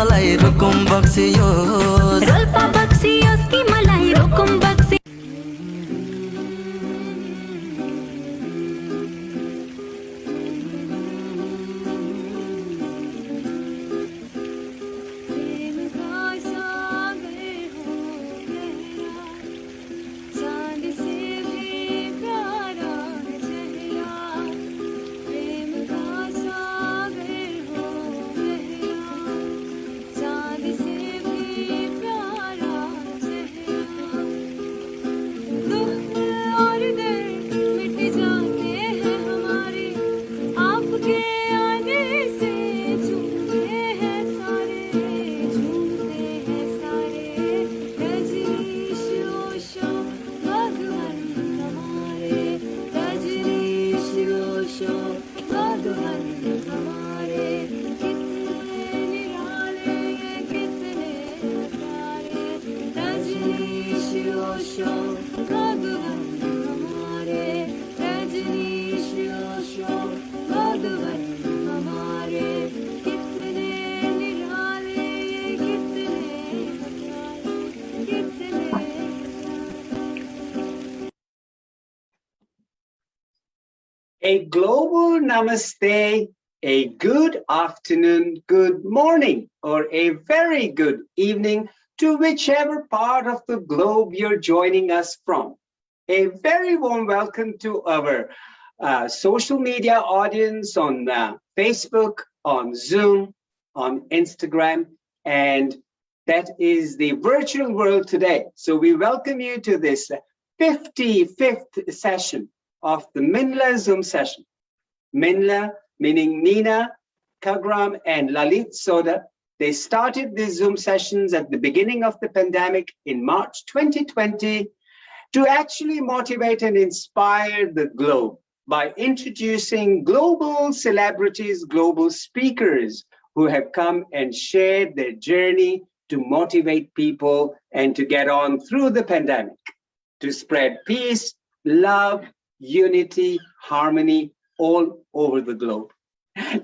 मलाई रुकुम बक्सियोस् रोल्पा बक्सियोस् कि मलाई Rukum बक्सियोस् A global namaste, a good afternoon, good morning, or a very good evening to whichever part of the globe you're joining us from. A very warm welcome to our social media audience on Facebook, on Zoom, on Instagram, and that is the virtual world today. So we welcome you to this 55th session of the MINLA Zoom session. MINLA, meaning Meena, Kagram, and Lalit Soda. They started these Zoom sessions at the beginning of the pandemic in March 2020 to actually motivate and inspire the globe by introducing global celebrities, global speakers who have come and shared their journey to motivate people and to get on through the pandemic, to spread peace, love, unity, harmony all over the globe.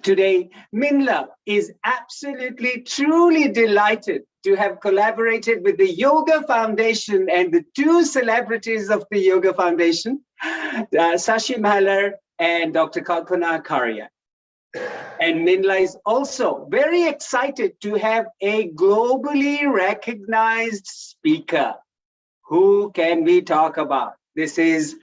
Today, MINLA is absolutely, truly delighted to have collaborated with the Yoga Foundation and the two celebrities of the Yoga Foundation, Sashi Mahler and Dr. Kalpana Karya. And MINLA is also very excited to have a globally recognized speaker. Who can we talk about? This is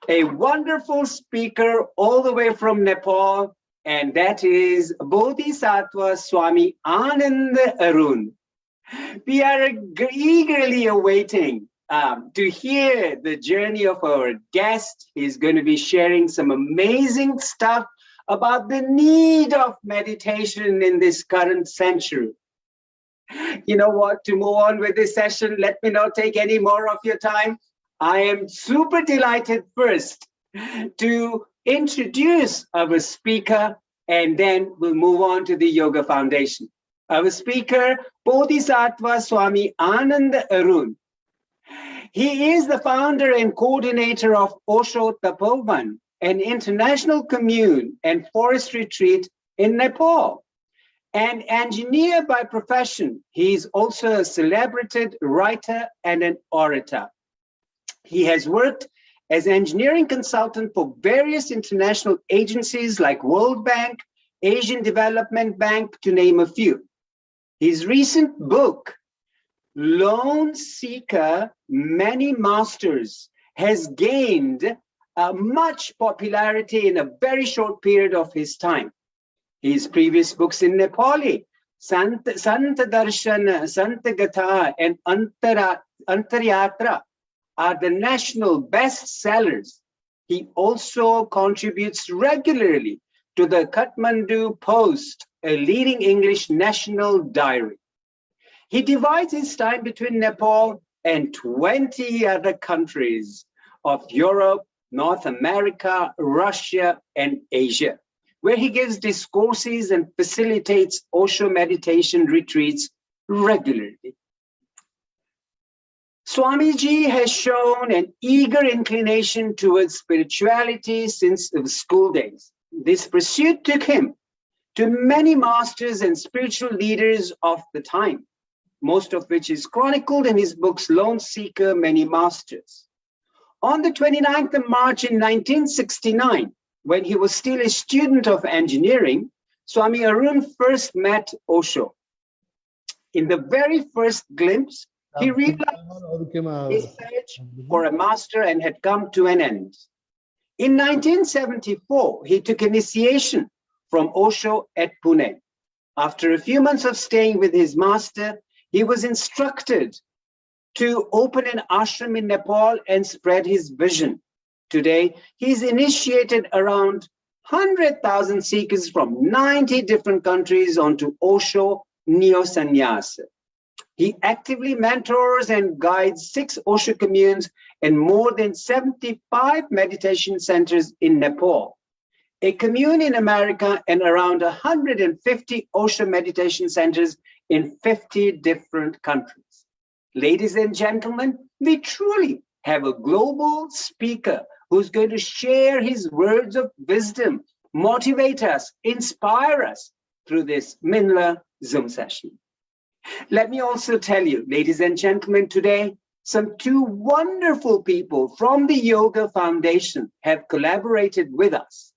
a wonderful speaker all the way from Nepal, and that is Bodhisattva Swami Anand Arun. We are eagerly awaiting to hear the journey of our guest. He's going to be sharing some amazing stuff about the need of meditation in this current century. You know what, to move on with this session, let me not take any more of your time. I am super delighted first to introduce our speaker, and then we'll move on to the Yoga Foundation. Our speaker, Bodhisattva Swami Anand Arun. He is the founder and coordinator of Osho Tapovan, an international commune and forest retreat in Nepal. An engineer by profession, he is also a celebrated writer and an orator. He has worked as engineering consultant for various international agencies like World Bank, Asian Development Bank, to name a few. His recent book, Lone Seeker, Many Masters, has gained much popularity in a very short period of his time. His previous books in Nepali, Sant Darshan, Sant Gatha, and Antaryatra, are the national bestsellers. He also contributes regularly to the Kathmandu Post, a leading English national diary. He divides his time between Nepal and 20 other countries of Europe, North America, Russia, and Asia, where he gives discourses and facilitates Osho meditation retreats regularly. Swamiji has shown an eager inclination towards spirituality since his school days. This pursuit took him to many masters and spiritual leaders of the time, most of which is chronicled in his books Lone Seeker, Many Masters. On the 29th of March in 1969, when he was still a student of engineering, Swami Arun first met Osho. In the very first glimpse, he realized his search for a master and had come to an end. In 1974, he took initiation from Osho at Pune. After a few months of staying with his master, he was instructed to open an ashram in Nepal and spread his vision. Today, he's initiated around 100,000 seekers from 90 different countries onto Osho Neo-Sannyasa. He actively mentors and guides 6 Osho communes and more than 75 meditation centers in Nepal, a commune in America, and around 150 Osho meditation centers in 50 different countries. Ladies and gentlemen, we truly have a global speaker who's going to share his words of wisdom, motivate us, inspire us through this MINLA Zoom session. Let me also tell you, ladies and gentlemen, today, some 2 wonderful people from the Yoga Foundation have collaborated with us.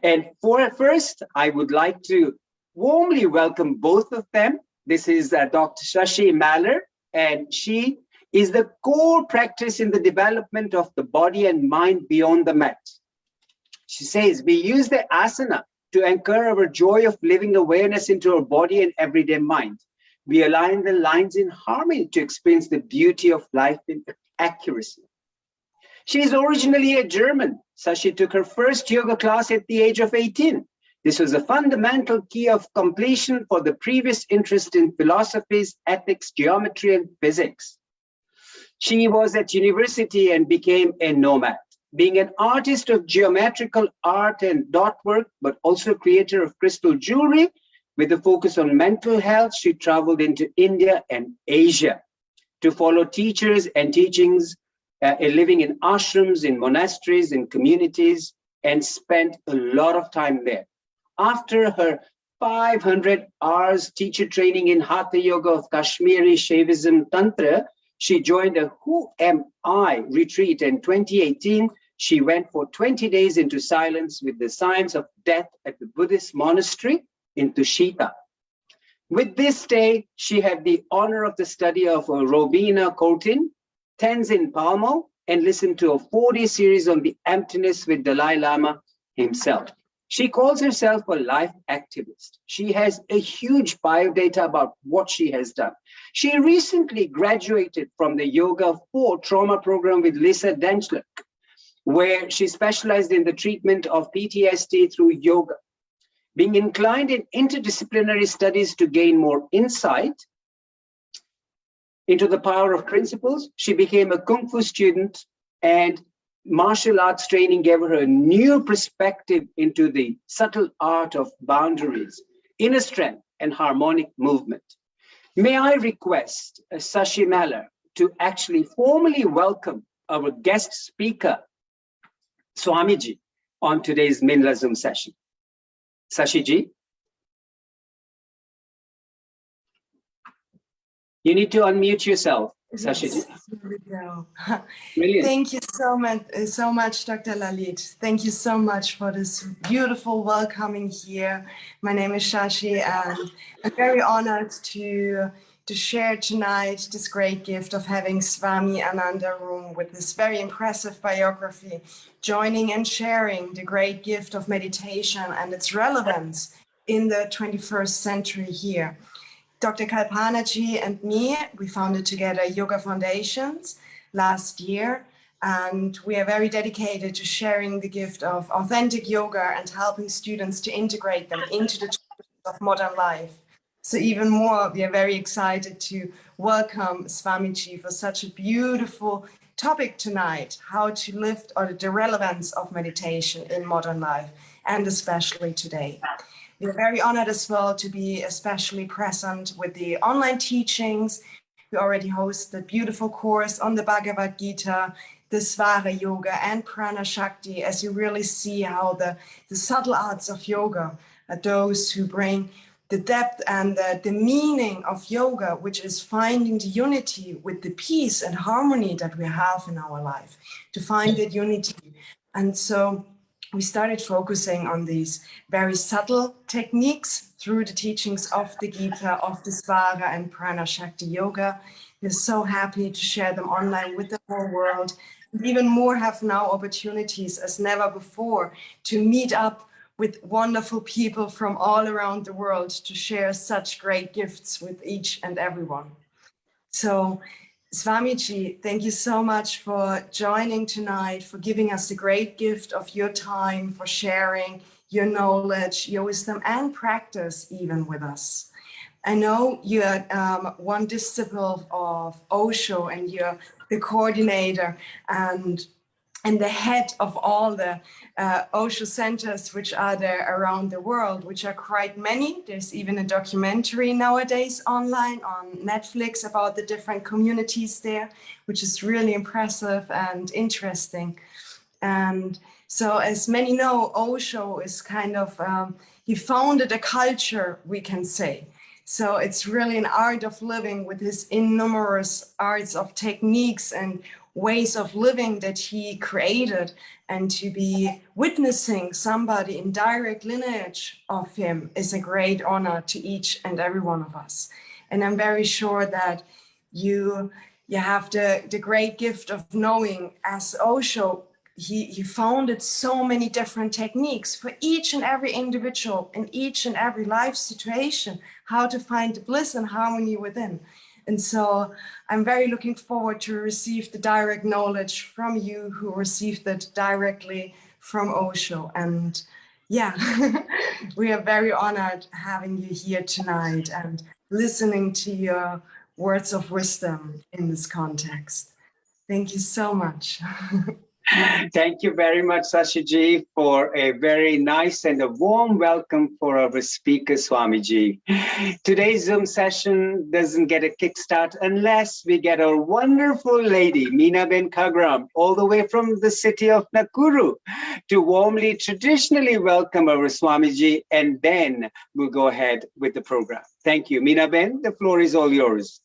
And first, I would like to warmly welcome both of them. This is Dr. Shashi Maller, and she is the core practice in the development of the body and mind beyond the mat. She says, we use the asana to anchor our joy of living awareness into our body and everyday mind. We align the lines in harmony to experience the beauty of life in accuracy. She is originally a German, so she took her first yoga class at the age of 18. This was a fundamental key of completion for the previous interest in philosophies, ethics, geometry, and physics. She was at university and became a nomad, being an artist of geometrical art and dot work, but also creator of crystal jewelry. With a focus on mental health, she traveled into India and Asia to follow teachers and teachings, living in ashrams, in monasteries, in communities, and spent a lot of time there. After her 500 hours teacher training in Hatha Yoga of Kashmiri Shaivism Tantra, she joined a Who Am I retreat in 2018. She went for 20 days into silence with the science of death at the Buddhist monastery in Tushita. With this stay, she had the honor of the study of Robina Courtin, Tenzin Palmo, and listened to a 4-day series on the emptiness with Dalai Lama himself. She calls herself a life activist. She has a huge biodata about what she has done. She recently graduated from the Yoga 4 trauma program with Lisa Denchler, where she specialized in the treatment of PTSD through yoga. Being inclined in interdisciplinary studies to gain more insight into the power of principles, she became a Kung Fu student, and martial arts training gave her a new perspective into the subtle art of boundaries, inner strength, and harmonic movement. May I request Shashi Maller to actually formally welcome our guest speaker, Swamiji, on today's MINLA Zoom session. Shashi ji, you need to unmute yourself. Shashi ji. Here we go. Brilliant. Thank you so much, Dr. Lalit. Thank you so much for this beautiful welcoming here. My name is Shashi, and I'm very honored to share tonight this great gift of having Swami Anand Arun with this very impressive biography, joining and sharing the great gift of meditation and its relevance in the 21st century here. Dr. Kalpanaji and me, we founded together Yoga Foundations last year, and we are very dedicated to sharing the gift of authentic yoga and helping students to integrate them into the challenges of modern life. So even more, we are very excited to welcome Swamiji for such a beautiful topic tonight, how to lift or the relevance of meditation in modern life, and especially today. We are very honored as well to be especially present with the online teachings. We already host the beautiful course on the Bhagavad Gita, the Svara Yoga and Prana Shakti, as you really see how the subtle arts of yoga those who bring the depth and the meaning of yoga, which is finding the unity with the peace and harmony that we have in our life, to find that unity. And so we started focusing on these very subtle techniques through the teachings of the Gita, of the Svara and Prana Shakti Yoga. We're so happy to share them online with the whole world. And even more have now opportunities as never before to meet up with wonderful people from all around the world to share such great gifts with each and everyone. So Swamiji, thank you so much for joining tonight, for giving us the great gift of your time, for sharing your knowledge, your wisdom and practice even with us. I know you're one disciple of Osho and you're the coordinator and the head of all the Osho centers which are there around the world, which are quite many. There's even a documentary nowadays online on Netflix about the different communities there, which is really impressive and interesting. And so as many know, Osho is kind of, he founded a culture, we can say. So it's really an art of living with his innumerous arts of techniques and ways of living that he created, and to be witnessing somebody in direct lineage of him is a great honor to each and every one of us. And I'm very sure that you have the great gift of knowing, as Osho, he founded so many different techniques for each and every individual in each and every life situation, how to find the bliss and harmony within. And so I'm very looking forward to receive the direct knowledge from you who received it directly from Osho. And yeah, we are very honored having you here tonight and listening to your words of wisdom in this context. Thank you so much. Thank you very much, Sashiji, for a very nice and a warm welcome for our speaker, Swamiji. Today's Zoom session doesn't get a kickstart unless we get our wonderful lady, Meena Ben Kagram, all the way from the city of Nakuru, to warmly, traditionally welcome our Swamiji, and then we'll go ahead with the program. Thank you. Meena Ben, the floor is all yours.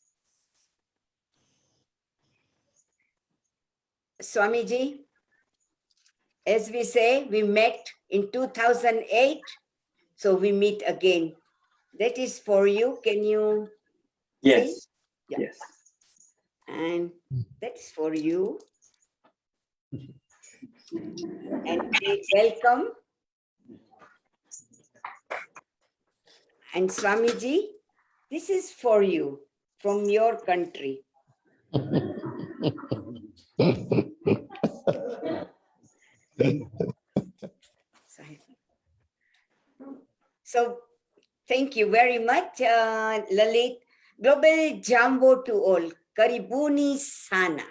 Swamiji, as we say, we met in 2008, so we meet again. That is for you. Can you Yes. see? Yeah. Yes. And that's for you. And say welcome. And Swamiji, this is for you from your country. So thank you very much, Lalit. Global Jambo to all. Karibuni Sana.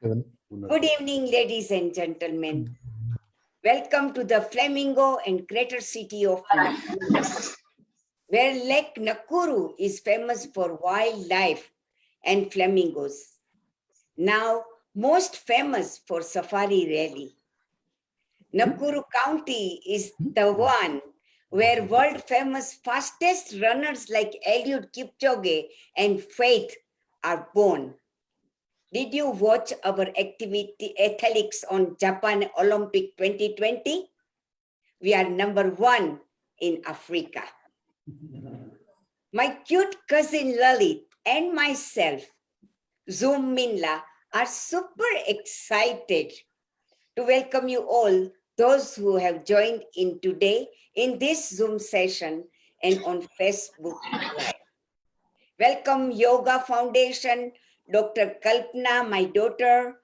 Good evening, ladies and gentlemen. Welcome to the Flamingo and Greater City of Nakuru, where Lake Nakuru is famous for wildlife and flamingos. Now, most famous for safari rally. Nakuru County is the one where world-famous fastest runners like Eliud Kipchoge and Faith are born. Did you watch our activity athletics on Japan Olympic 2020? We are #1 in Africa. My cute cousin Lalit and myself, Zoom MINLA, are super excited to welcome you all, those who have joined in today in this Zoom session and on Facebook Live. Welcome Yoga Foundation, Dr. Kalpana, my daughter,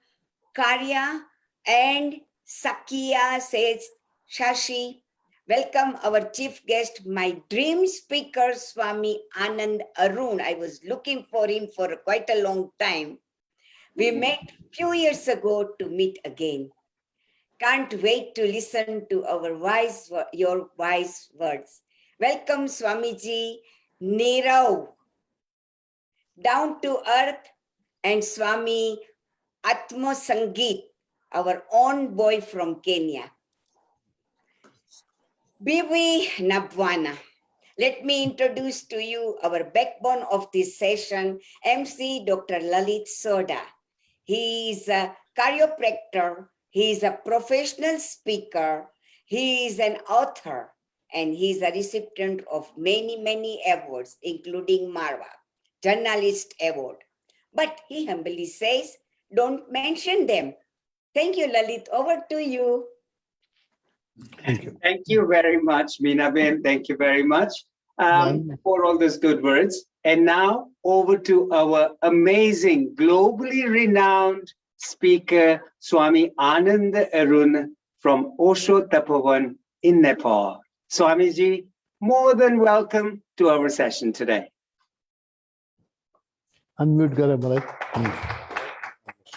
Karya, and Sakia says Shashi. Welcome our chief guest, my dream speaker, Swami Anand Arun. I was looking for him for quite a long time. We met few years ago to meet again. Can't wait to listen to your wise words. Welcome, Swamiji Nirav, down to earth, and Swami Atmo Sangeet, our own boy from Kenya. Bibi Nabwana. Let me introduce to you our backbone of this session, MC Dr. Lalit Soda. He is a chiropractor, he is a professional speaker, he is an author, and he is a recipient of many, many awards, including Marwa, Journalist Award. But he humbly says, don't mention them. Thank you, Lalit. Over to you. Thank you. Thank you very much, Meenaben. Thank you very much None. for all those good words. And now over to our amazing, globally renowned speaker, Swami Anand Arun from Osho Tapovan in Nepal. Swamiji, more than welcome to our session today. Unmute kara Bharat.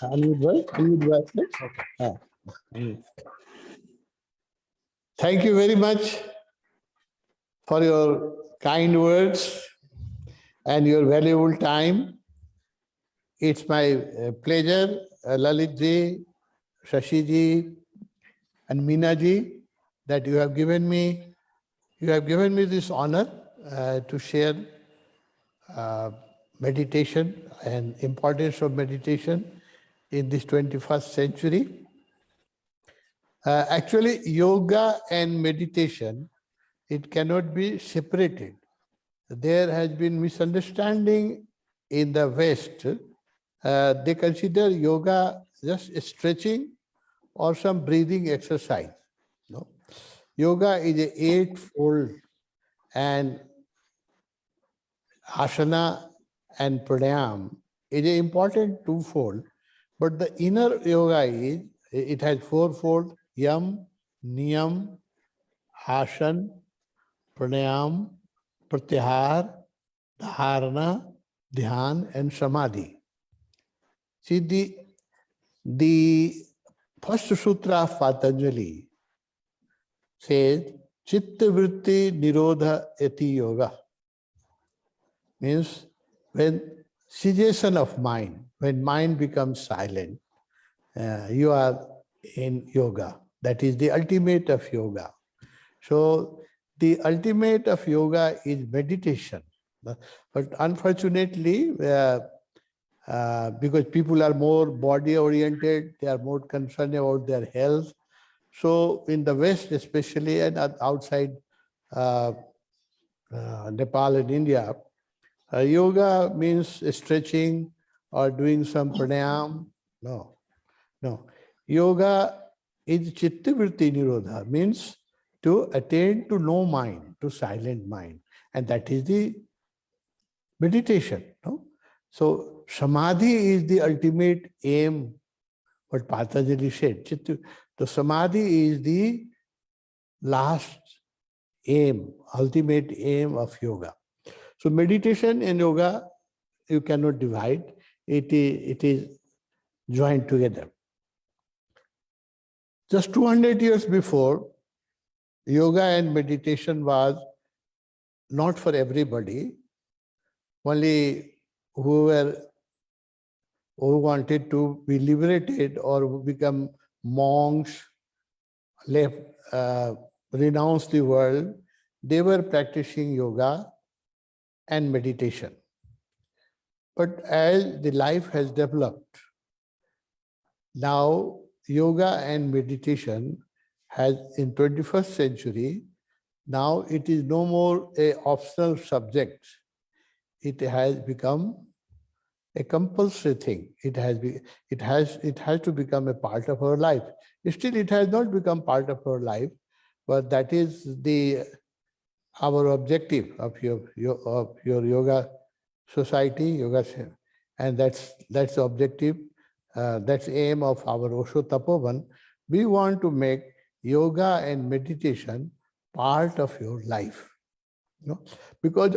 Unmute Bharat. Unmute Bharat. Okay. Unmute. Thank you very much for your kind words and your valuable time. It's my pleasure, Lalit ji, Shashi ji, and Meena ji, that you have given me this honor to share meditation and importance of meditation in this 21st century. Actually, yoga and meditation, it cannot be separated. There has been misunderstanding in the West. They consider yoga just stretching or some breathing exercise. No, yoga is a eightfold, and asana and pranayam is an important twofold. But the inner yoga is, it has fourfold: yam, niyam, asan, pranayam, pratyahar, dharana, dhyan, and samadhi. See, the first sutra of Patanjali says, chitta vritti nirodha eti yoga. Means when cessation of mind, when mind becomes silent, you are in yoga. That is the ultimate of yoga. So the ultimate of yoga is meditation. But unfortunately, because people are more body oriented, they are more concerned about their health. So in the West especially, and outside Nepal and India, yoga means stretching or doing some pranayam. No. Yoga is chitta vritti nirodha, means to attain to no mind, to silent mind. And that is the meditation. No? So samadhi is the ultimate aim, what Patanjali said. The samadhi is the last aim, ultimate aim of yoga. So meditation and yoga, you cannot divide. It is joined together. Just 200 years before, yoga and meditation was not for everybody. Only who wanted to be liberated or become monks, renounce the world, they were practicing yoga and meditation. But as the life has developed, now yoga and meditation has, in 21st century, now it is no more a optional subject. It has become a compulsory thing. It has to become a part of our life. Still, it has not become part of our life, but that is our objective of your yoga society, yoga, and that's the objective. That's the aim of our Osho Tapovan. We want to make yoga and meditation part of your life. You know, because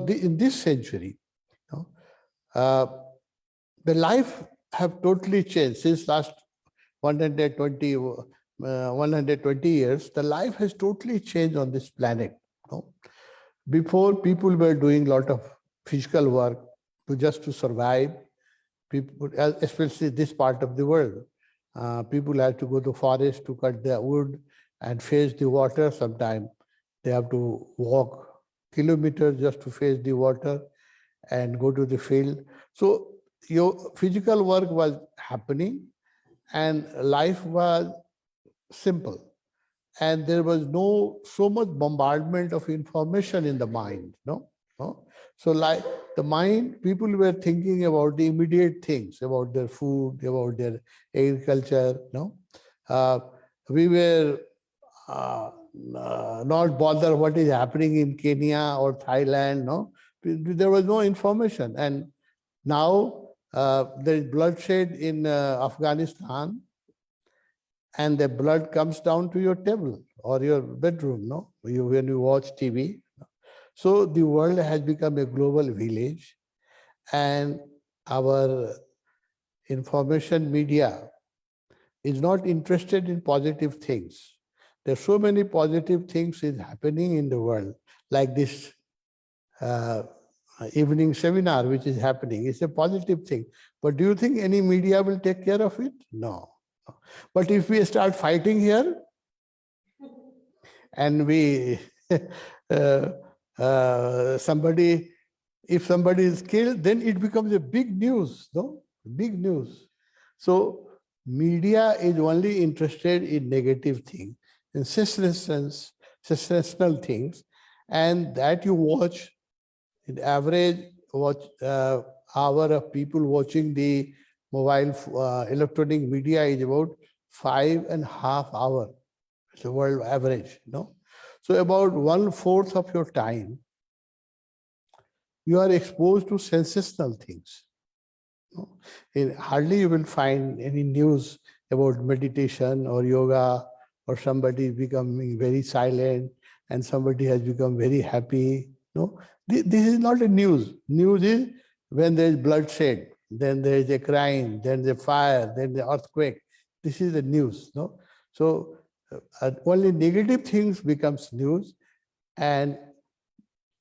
in this century, you know, the life have totally changed since last 120 years. The life has totally changed on this planet. You know? Before, people were doing a lot of physical work just to survive. People, especially this part of the world, people had to go to forest to cut the wood and face the water. Sometimes they have to walk kilometers just to face the water and go to the field. So your physical work was happening and life was simple. And there was no so much bombardment of information in the mind, no? So like the mind, people were thinking about the immediate things, about their food, about their agriculture, no? We were not bothered what is happening in Kenya or Thailand, no? There was no information. And now there is bloodshed in Afghanistan, and the blood comes down to your table or your bedroom, no? When you watch TV. So the world has become a global village, and our information media is not interested in positive things. There's so many positive things is happening in the world, like this evening seminar which is happening. It's a positive thing. But do you think any media will take care of it? No. But if we start fighting here and we somebody, if somebody is killed, then it becomes a big news, no? Big news. So media is only interested in negative things, in sensational things, and that you watch. In average hour of people watching the mobile electronic media is about 5.5 hours. It's the world average, no? So about 1/4 of your time, you are exposed to sensational things. No? Hardly you will find any news about meditation or yoga, or somebody becoming very silent and somebody has become very happy. No, this is not a news. News is when there is bloodshed, then there is a crime, then the fire, then the earthquake. This is the news. No, so only negative things becomes news, and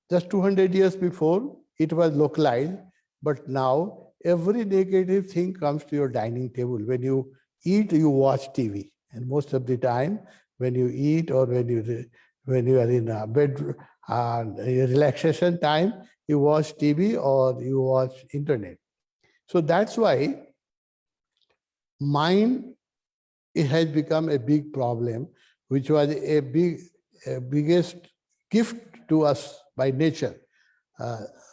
just 200 years before it was localized, but now every negative thing comes to your dining table. When you eat, you watch TV, and most of the time, when you eat or when you are in a bed, relaxation time, you watch TV or you watch internet. So that's why mind, it has become a big problem, which was a biggest gift to us by nature.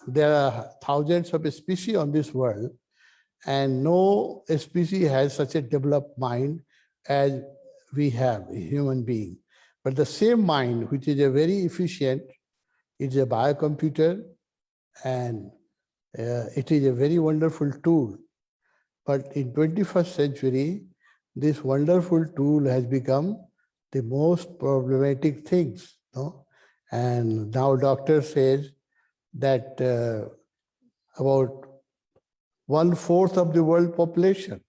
There are thousands of species on this world, and no species has such a developed mind as we have, a human being. But the same mind, which is a very efficient, it's a biocomputer, and it is a very wonderful tool. But in 21st century, this wonderful tool has become the most problematic things. No? And now doctor says that about 1/4 of the world population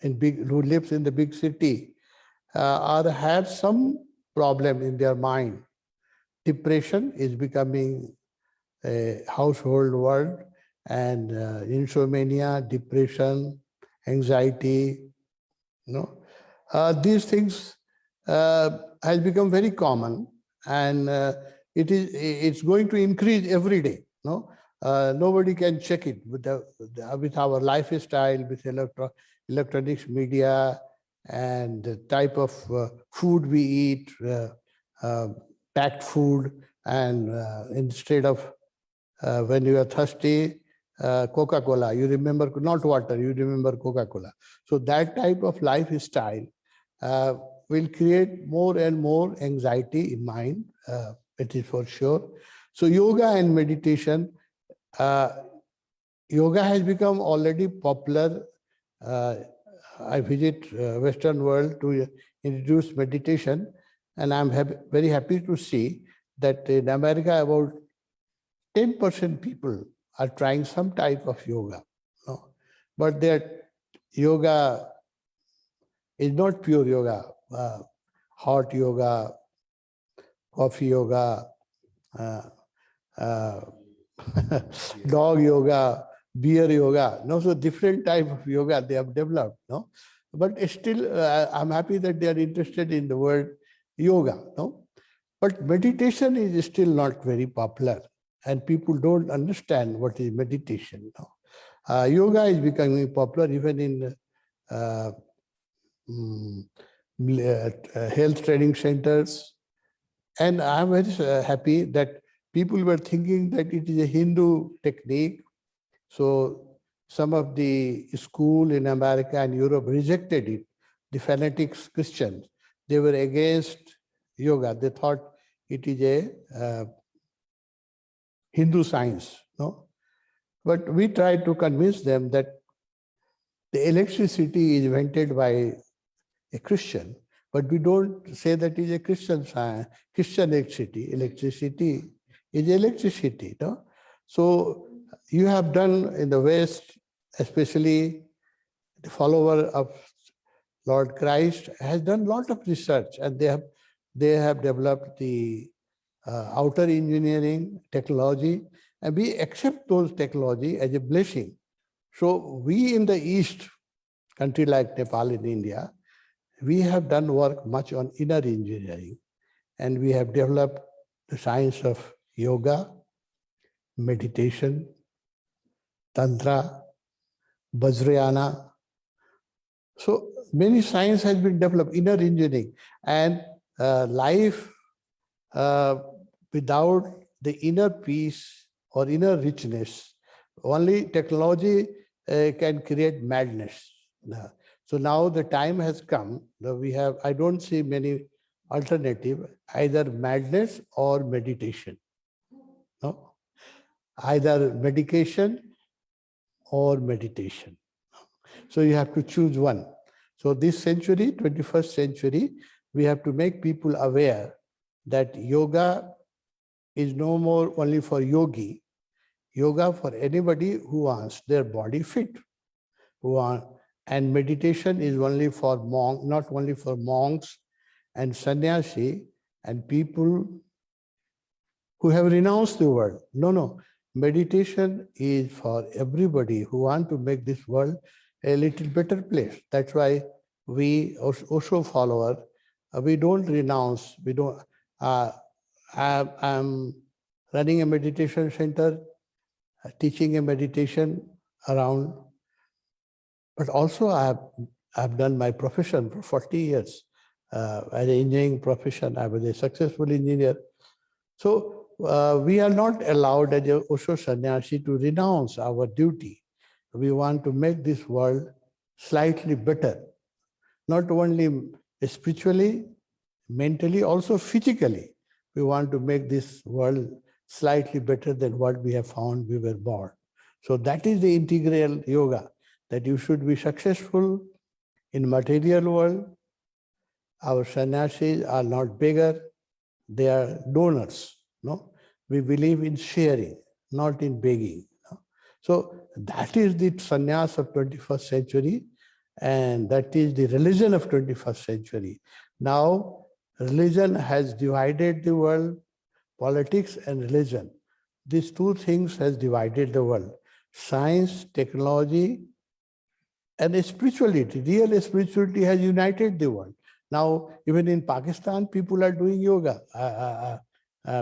who lives in the big city have some problem in their mind. Depression is becoming a household word, and insomnia, depression, anxiety, these things has become very common, and it's going to increase every day. No, nobody can check it with our lifestyle, with electronics media, and the type of food we eat, packed food, and instead of when you are thirsty, Coca-Cola, you remember, not water, you remember Coca-Cola. So that type of lifestyle will create more and more anxiety in mind, it is for sure. So yoga and meditation, yoga has become already popular. I visit Western world to introduce meditation, and I'm very happy to see that in America about 10% people are trying some type of yoga. No? But that yoga is not pure yoga. Hot yoga, coffee yoga, dog yoga, beer yoga. No, so different type of yoga they have developed. No, but still, I'm happy that they are interested in the word yoga, no? But meditation is still not very popular, and people don't understand what is meditation. No? Yoga is becoming popular even in uh, mm, health training centers. And I'm very happy that people were thinking that it is a Hindu technique. So some of the school in America and Europe rejected it. The fanatics Christians, they were against yoga. They thought it is a Hindu science. No, but we tried to convince them that the electricity is invented by a Christian, but we don't say that it is a Christian science, Christian electricity. Electricity is electricity. No? So you have done in the West, especially the follower of Lord Christ has done a lot of research, and they have developed the outer engineering technology, and we accept those technology as a blessing. So we in the East, country like Nepal in India, we have done work much on inner engineering, and we have developed the science of yoga, meditation, tantra, vajrayana. So many science has been developed, inner engineering, and life without the inner peace or inner richness, only technology can create madness. So now the time has come. We have, I don't see many alternative, either madness or meditation. No, either medication or meditation. So you have to choose one. So this century, 21st century, we have to make people aware that yoga is no more only for yogi. Yoga for anybody who wants their body fit, and meditation is only for monk, not only for monks and sannyasi and people who have renounced the world. No. Meditation is for everybody who want to make this world a little better place. That's why we Osho follower, we don't renounce. We don't. I'm running a meditation center, teaching a meditation around. But also I've done my profession for 40 years. As an engineering profession, I was a successful engineer. So we are not allowed as a Osho sannyasi to renounce our duty. We want to make this world slightly better, not only spiritually, mentally, also physically. We want to make this world slightly better than what we have found we were born. So that is the integral yoga, that you should be successful in material world. Our sannyasis are not beggar, they are donors. No, we believe in sharing, not in begging. No? So that is the sannyas of 21st century, and that is the religion of 21st century. Now, religion has divided the world, politics and religion. These two things has divided the world. Science, technology, and spirituality, real spirituality has united the world. Now, even in Pakistan, people are doing yoga.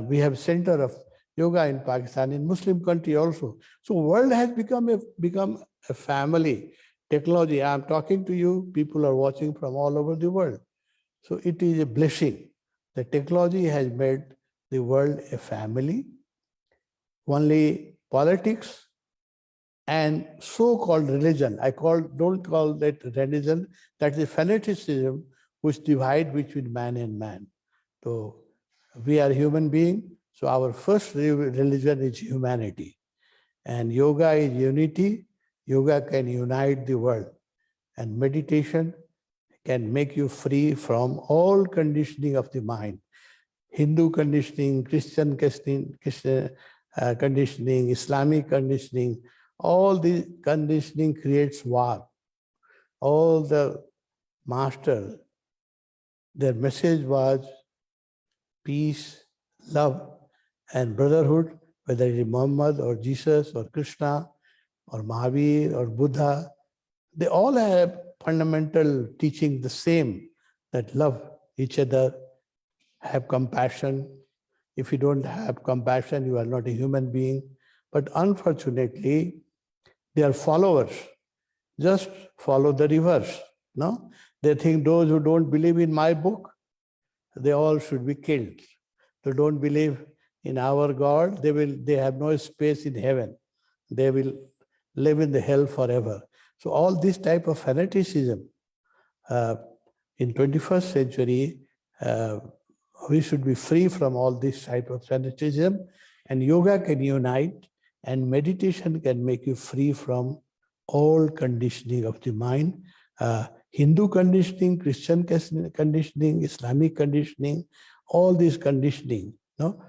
We have center of yoga in Pakistan, in Muslim country also. So world has become a family. Technology, I'm talking to you, people are watching from all over the world. So it is a blessing. The technology has made the world a family. Only politics and so-called religion, don't call that religion, that's a fanaticism which divide between man and man. So we are human being, so our first religion is humanity. And yoga is unity. Yoga can unite the world. And meditation can make you free from all conditioning of the mind. Hindu conditioning, Christian conditioning, Islamic conditioning, all the conditioning creates war. All the masters, their message was peace, love, and brotherhood, whether it is Muhammad or Jesus or Krishna or Mahavir or Buddha. They all have fundamental teaching the same, that love each other, have compassion. If you don't have compassion, you are not a human being. But unfortunately, they are followers. Just follow the reverse. No? They think those who don't believe in my book, they all should be killed. They don't believe in our God, they have no space in heaven. They will live in the hell forever. So all this type of fanaticism in 21st century, we should be free from all this type of fanaticism, and yoga can unite, and meditation can make you free from all conditioning of the mind. Hindu conditioning, Christian conditioning, Islamic conditioning, all this conditioning, no?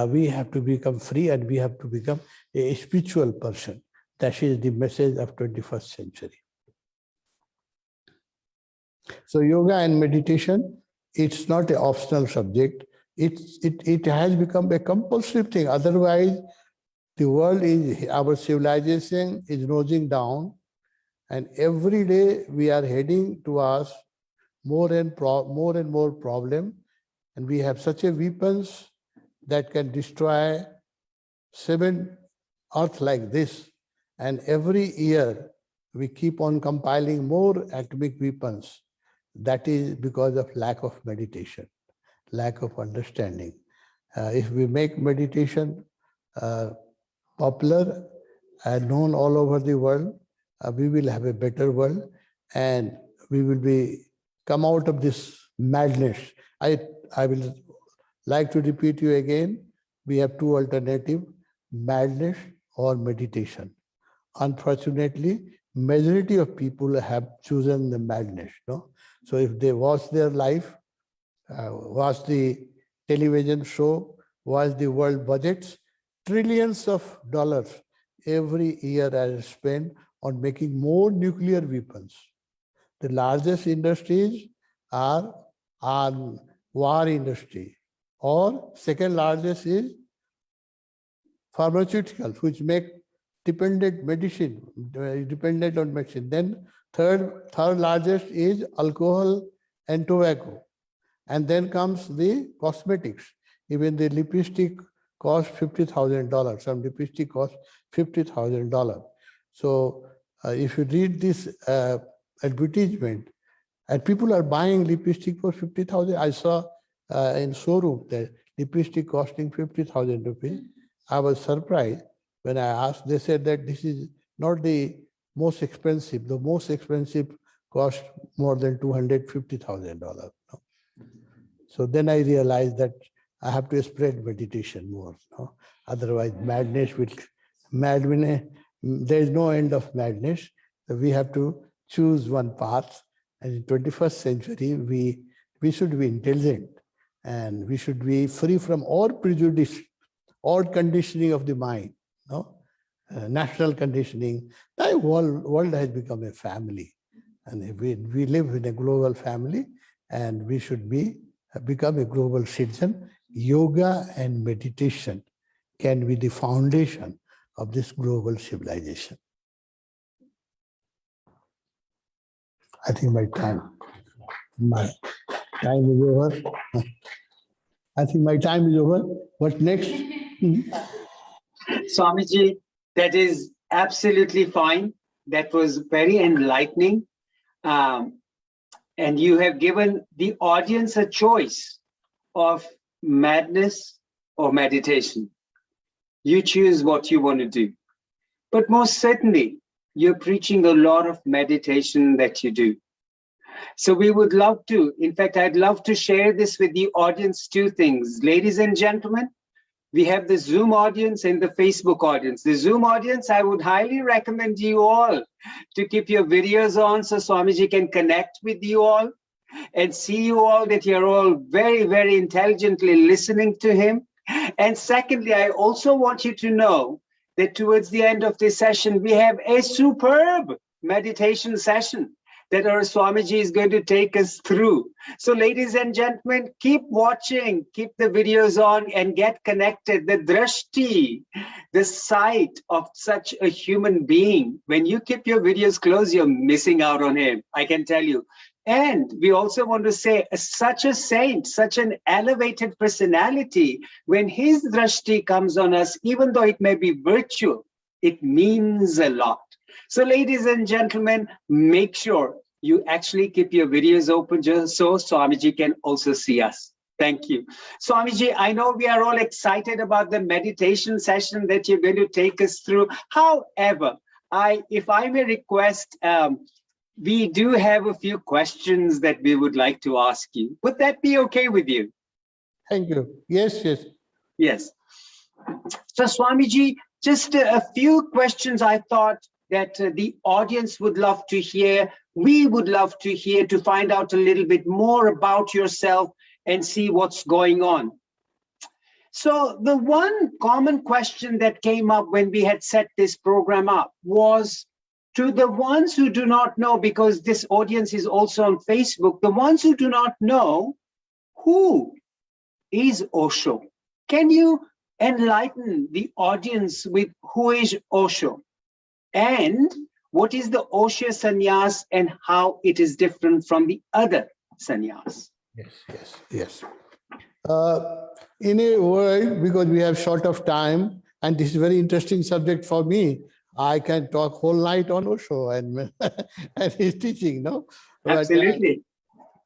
We have to become free, and we have to become a spiritual person. That is the message of 21st century. So yoga and meditation, it's not an optional subject. It has become a compulsive thing. Otherwise, the world is, our civilization is nosing down, and every day we are heading towards more and more problem, and we have such a weapons that can destroy 7 Earth like this, and every year we keep on compiling more atomic weapons. That is because of lack of meditation, lack of understanding. If we make meditation popular and known all over the world, we will have a better world, and we will come out of this madness. I will like to repeat you again, we have 2 alternatives, madness or meditation. Unfortunately, majority of people have chosen the madness. No? So if they watch their life, watch the television show, watch the world budgets, trillions of dollars every year are spent on making more nuclear weapons. The largest industries are war industry, or second largest is pharmaceuticals, which make dependent on medicine. Then third largest is alcohol and tobacco. And then comes the cosmetics. Even the lipstick costs $50,000. Some lipstick costs $50,000. So if you read this advertisement, and people are buying lipstick for 50,000. I saw in showroom that lipstick costing 50,000 rupees. I was surprised when I asked. They said that this is not the most expensive. The most expensive cost more than $250,000. So then I realized that I have to spread meditation more. No? Otherwise, madness, there is no end of madness. So we have to choose one path. And in 21st century, we should be intelligent, and we should be free from all prejudice, all conditioning of the mind. No? National conditioning. The world has become a family, and we live in a global family, and we should become a global citizen. Yoga and meditation can be the foundation of this global civilization. I think my time is over. I think my time is over. What next? Swamiji, that is absolutely fine. That was very enlightening. And you have given the audience a choice of madness or meditation. You choose what you want to do. But most certainly, you're preaching a lot of meditation that you do. So we would love to, in fact, I'd love to share this with the audience, 2 things. Ladies and gentlemen, we have the Zoom audience and the Facebook audience. The Zoom audience, I would highly recommend you all to keep your videos on so Swamiji can connect with you all and see you all, that you're all very, very intelligently listening to him. And secondly, I also want you to know that towards the end of this session, we have a superb meditation session that our Swamiji is going to take us through. So ladies and gentlemen, keep watching, keep the videos on and get connected. The drashti, the sight of such a human being, when you keep your videos closed, you're missing out on him, I can tell you. And we also want to say, such a saint, such an elevated personality, when his drashti comes on us, even though it may be virtual, it means a lot. So ladies and gentlemen, make sure you actually keep your videos open just so Swamiji can also see us. Thank you. Swamiji, I know we are all excited about the meditation session that you're going to take us through. However, if I may request, we do have a few questions that we would like to ask you. Would that be okay with you? Thank you. Yes, yes. Yes. So Swamiji, just a few questions I thought that the audience would love to hear. We would love to hear, to find out a little bit more about yourself and see what's going on. So the one common question that came up when we had set this program up was, to the ones who do not know, because this audience is also on Facebook, the ones who do not know, who is Osho? Can you enlighten the audience with who is Osho? And what is the Osho sannyas and how it is different from the other sannyas? Yes, yes, yes. In a word, because we have short of time, and this is a very interesting subject for me, I can talk whole night on Osho and, and his teaching, no? Absolutely.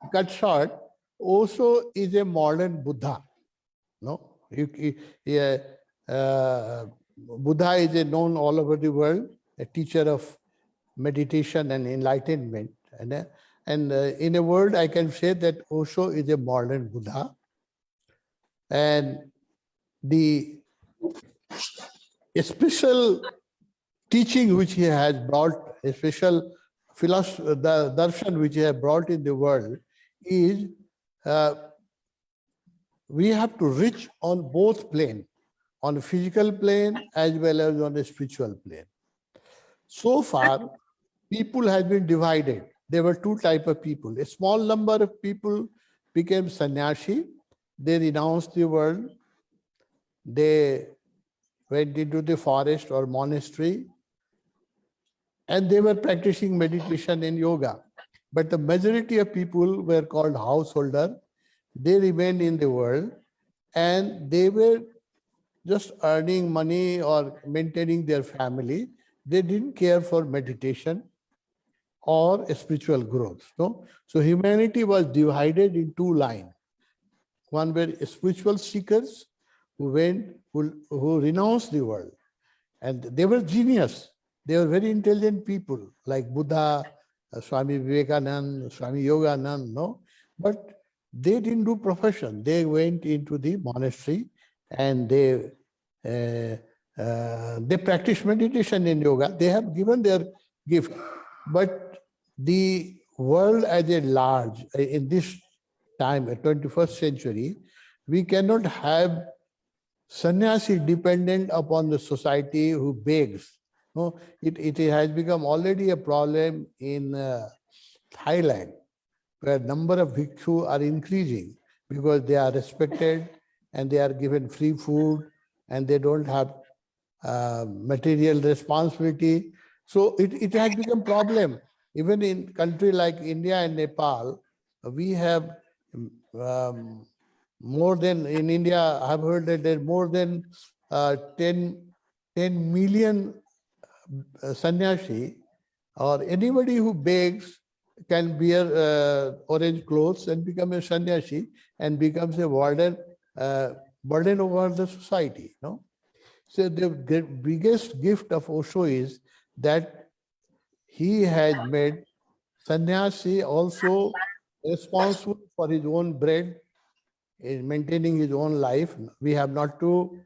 But, cut short, Osho is a modern Buddha, no? Buddha is known all over the world, a teacher of meditation and enlightenment. And in a word, I can say that Osho is a modern Buddha. And the special teaching which he has brought, a special philosophy, the darshan which he has brought in the world is we have to reach on both plane, on the physical plane as well as on the spiritual plane. So far, people have been divided. There were two types of people. A small number of people became sannyasi. They renounced the world. They went into the forest or monastery, and they were practicing meditation and yoga. But the majority of people were called householder. They remained in the world, and they were just earning money or maintaining their family. They didn't care for meditation or spiritual growth. No? So humanity was divided in two lines. One were spiritual seekers who renounced the world. And they were genius. They were very intelligent people like Buddha, Swami Vivekananda, Swami Yogananda, no? But they didn't do profession. They went into the monastery and they practiced meditation and yoga. They have given their gift. But the world as a large, in this time, 21st century, we cannot have sannyasi dependent upon the society who begs. No, it has become already a problem in Thailand, where number of bhikshu are increasing because they are respected and they are given free food and they don't have material responsibility. So it has become problem. Even in country like India and Nepal, we have more than, in India, I've heard that there are more than 10 million sannyasi, or anybody who begs can wear orange clothes and become a sannyasi and becomes a burden over the society. No? So the biggest gift of Osho is that he has made sannyasi also responsible for his own bread, in maintaining his own life. We have not to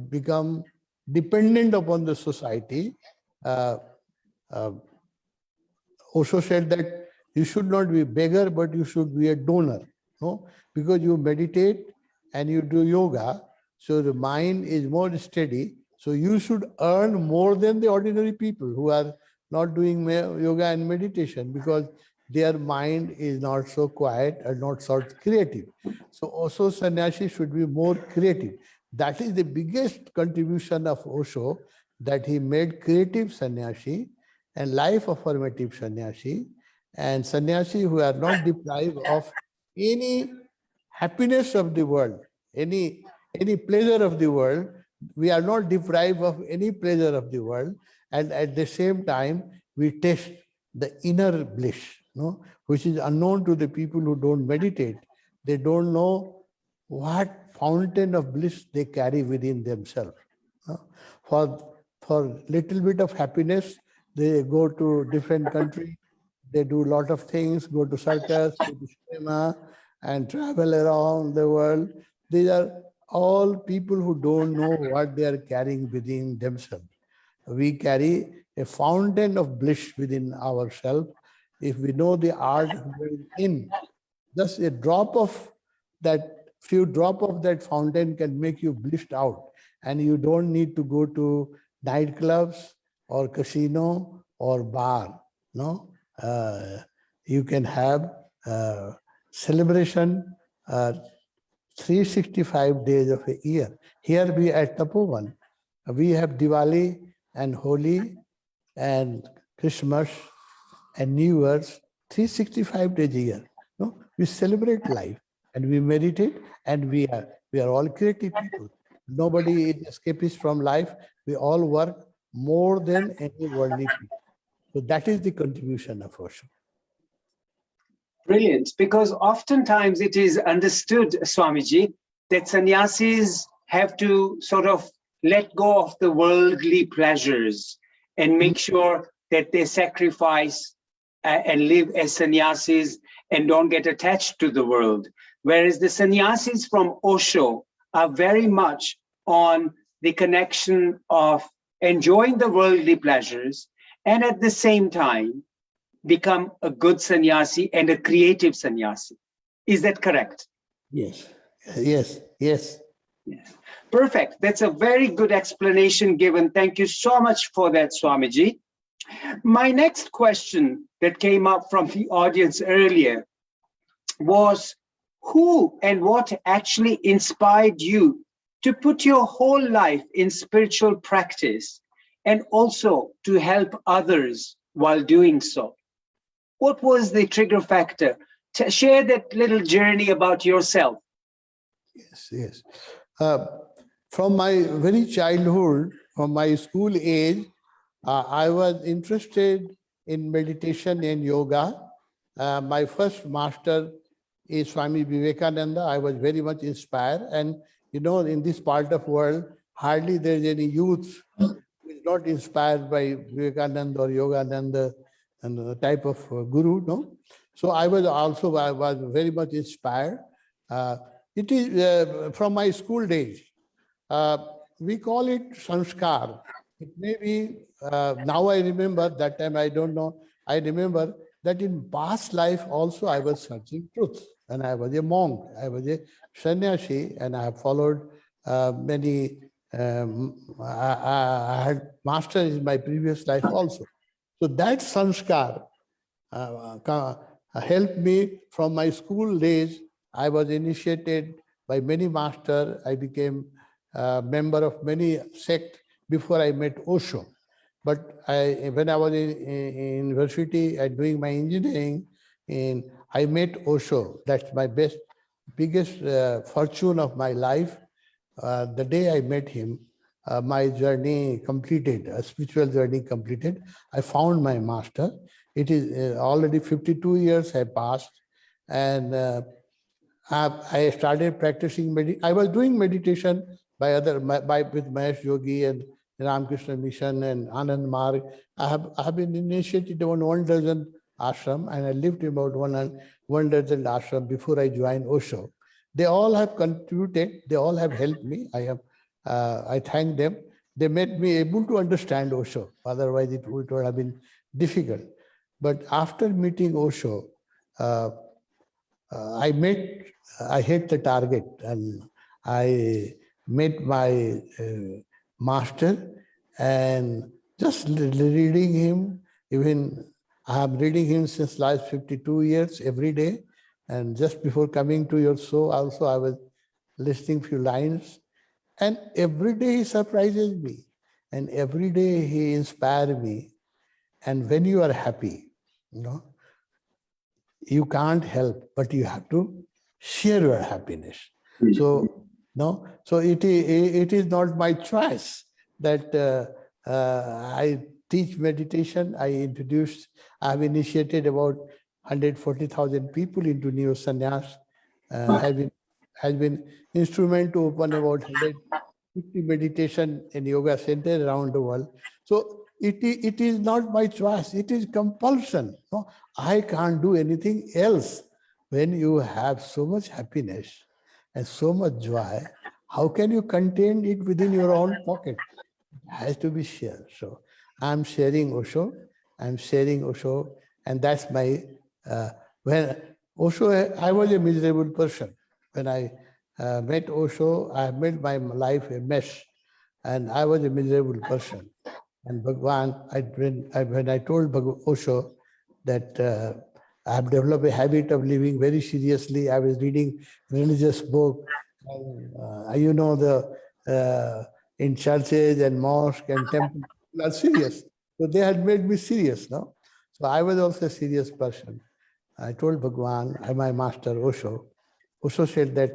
become dependent upon the society. Osho said that you should not be a beggar, but you should be a donor. No? Because you meditate and you do yoga, so the mind is more steady. So you should earn more than the ordinary people who are not doing yoga and meditation, because their mind is not so quiet and not so creative. So also sannyasi should be more creative. That is the biggest contribution of Osho, that he made creative sannyasi and life affirmative sannyasi. and sannyasi who are not deprived of any happiness of the world, any pleasure of the world. We are not deprived of any pleasure of the world, and at the same time we taste the inner bliss, no, which is unknown to the people who don't meditate. They don't know what fountain of bliss they carry within themselves. No? For little bit of happiness, they go to different country, they do a lot of things, go to circus, go to cinema, and travel around the world. These are all people who don't know what they are carrying within themselves. We carry a fountain of bliss within ourselves. If we know the art of going in, just a drop of that, few drop of that fountain can make you blissed out. And you don't need to go to nightclubs or casino or bar. No, you can have celebration 365 days of a year. Here we at Tapovan, we have Diwali and Holi and Christmas and New Year's 365 days a year. No, we celebrate life and we meditate, and we are all creative people. Nobody is escapist from life. We all work more than any worldly people. So that is the contribution of Osho. Brilliant, because oftentimes it is understood, Swamiji, that sannyasis have to sort of let go of the worldly pleasures and make sure that they sacrifice and live as sannyasis and don't get attached to the world. Whereas the sannyasis from Osho are very much on the connection of enjoying the worldly pleasures and at the same time become a good sannyasi and a creative sannyasi. Is that correct? Yes, yes, yes. Yes. Perfect. That's a very good explanation given. Thank you so much for that, Swamiji. My next question that came up from the audience earlier was, who and what actually inspired you to put your whole life in spiritual practice and also to help others while doing so? What was the trigger factor? Share that little journey about yourself. Yes, yes. From my very childhood, from my school age, I was interested in meditation and yoga. My first master is Swami Vivekananda. I was very much inspired. And, you know, in this part of the world, hardly there is any youth who is not inspired by Vivekananda or Yogananda and the type of guru, no? So I was very much inspired. It is from my school days. We call it sanskar. It may be, now I remember, that time I don't know, I remember that in past life also I was searching truth. And I was a monk, I was a sannyasi, and I have followed many, I had masters in my previous life also. So that sanskar helped me from my school days. I was initiated by many masters. I became a member of many sects before I met Osho. But when I was in university and doing my engineering, I met Osho. That's my biggest fortune of my life. The day I met him, my journey completed, a spiritual journey completed. I found my master. It is already 52 years have passed, and I started practicing meditation. I was doing meditation with Mahesh Yogi and Ramakrishna Mission and Anand Marg. I have been initiated on 12 ashram, and I lived in about 12 ashram before I joined Osho. They all have contributed. They all have helped me. I thank them. They made me able to understand Osho. Otherwise, it would have been difficult. But after meeting Osho, I hit the target, and I met my master, and just reading him, even I am reading him since last 52 years every day. And just before coming to your show also, I was listening few lines, and every day he surprises me, and every day he inspires me. And when you are happy, you know, you can't help, but you have to share your happiness. So, no, so it is not my choice that I teach meditation. I've initiated about 140,000 people into Neo Sannyas. Has been instrument to open about 150 meditation and yoga centers around the world. So it is not my choice, it is compulsion. No, I can't do anything else. When you have so much happiness and so much joy, how can you contain it within your own pocket? It has to be shared. So I'm sharing Osho, and that's my, when Osho, I was a miserable person. When I met Osho, I made my life a mess, and I was a miserable person. And Bhagwan, when I told Osho that I have developed a habit of living very seriously, I was reading religious book, and, in churches and mosques and temples, people are serious. So they had made me serious, no? So I was also a serious person. I told Bhagwan, my master Osho, Osho said that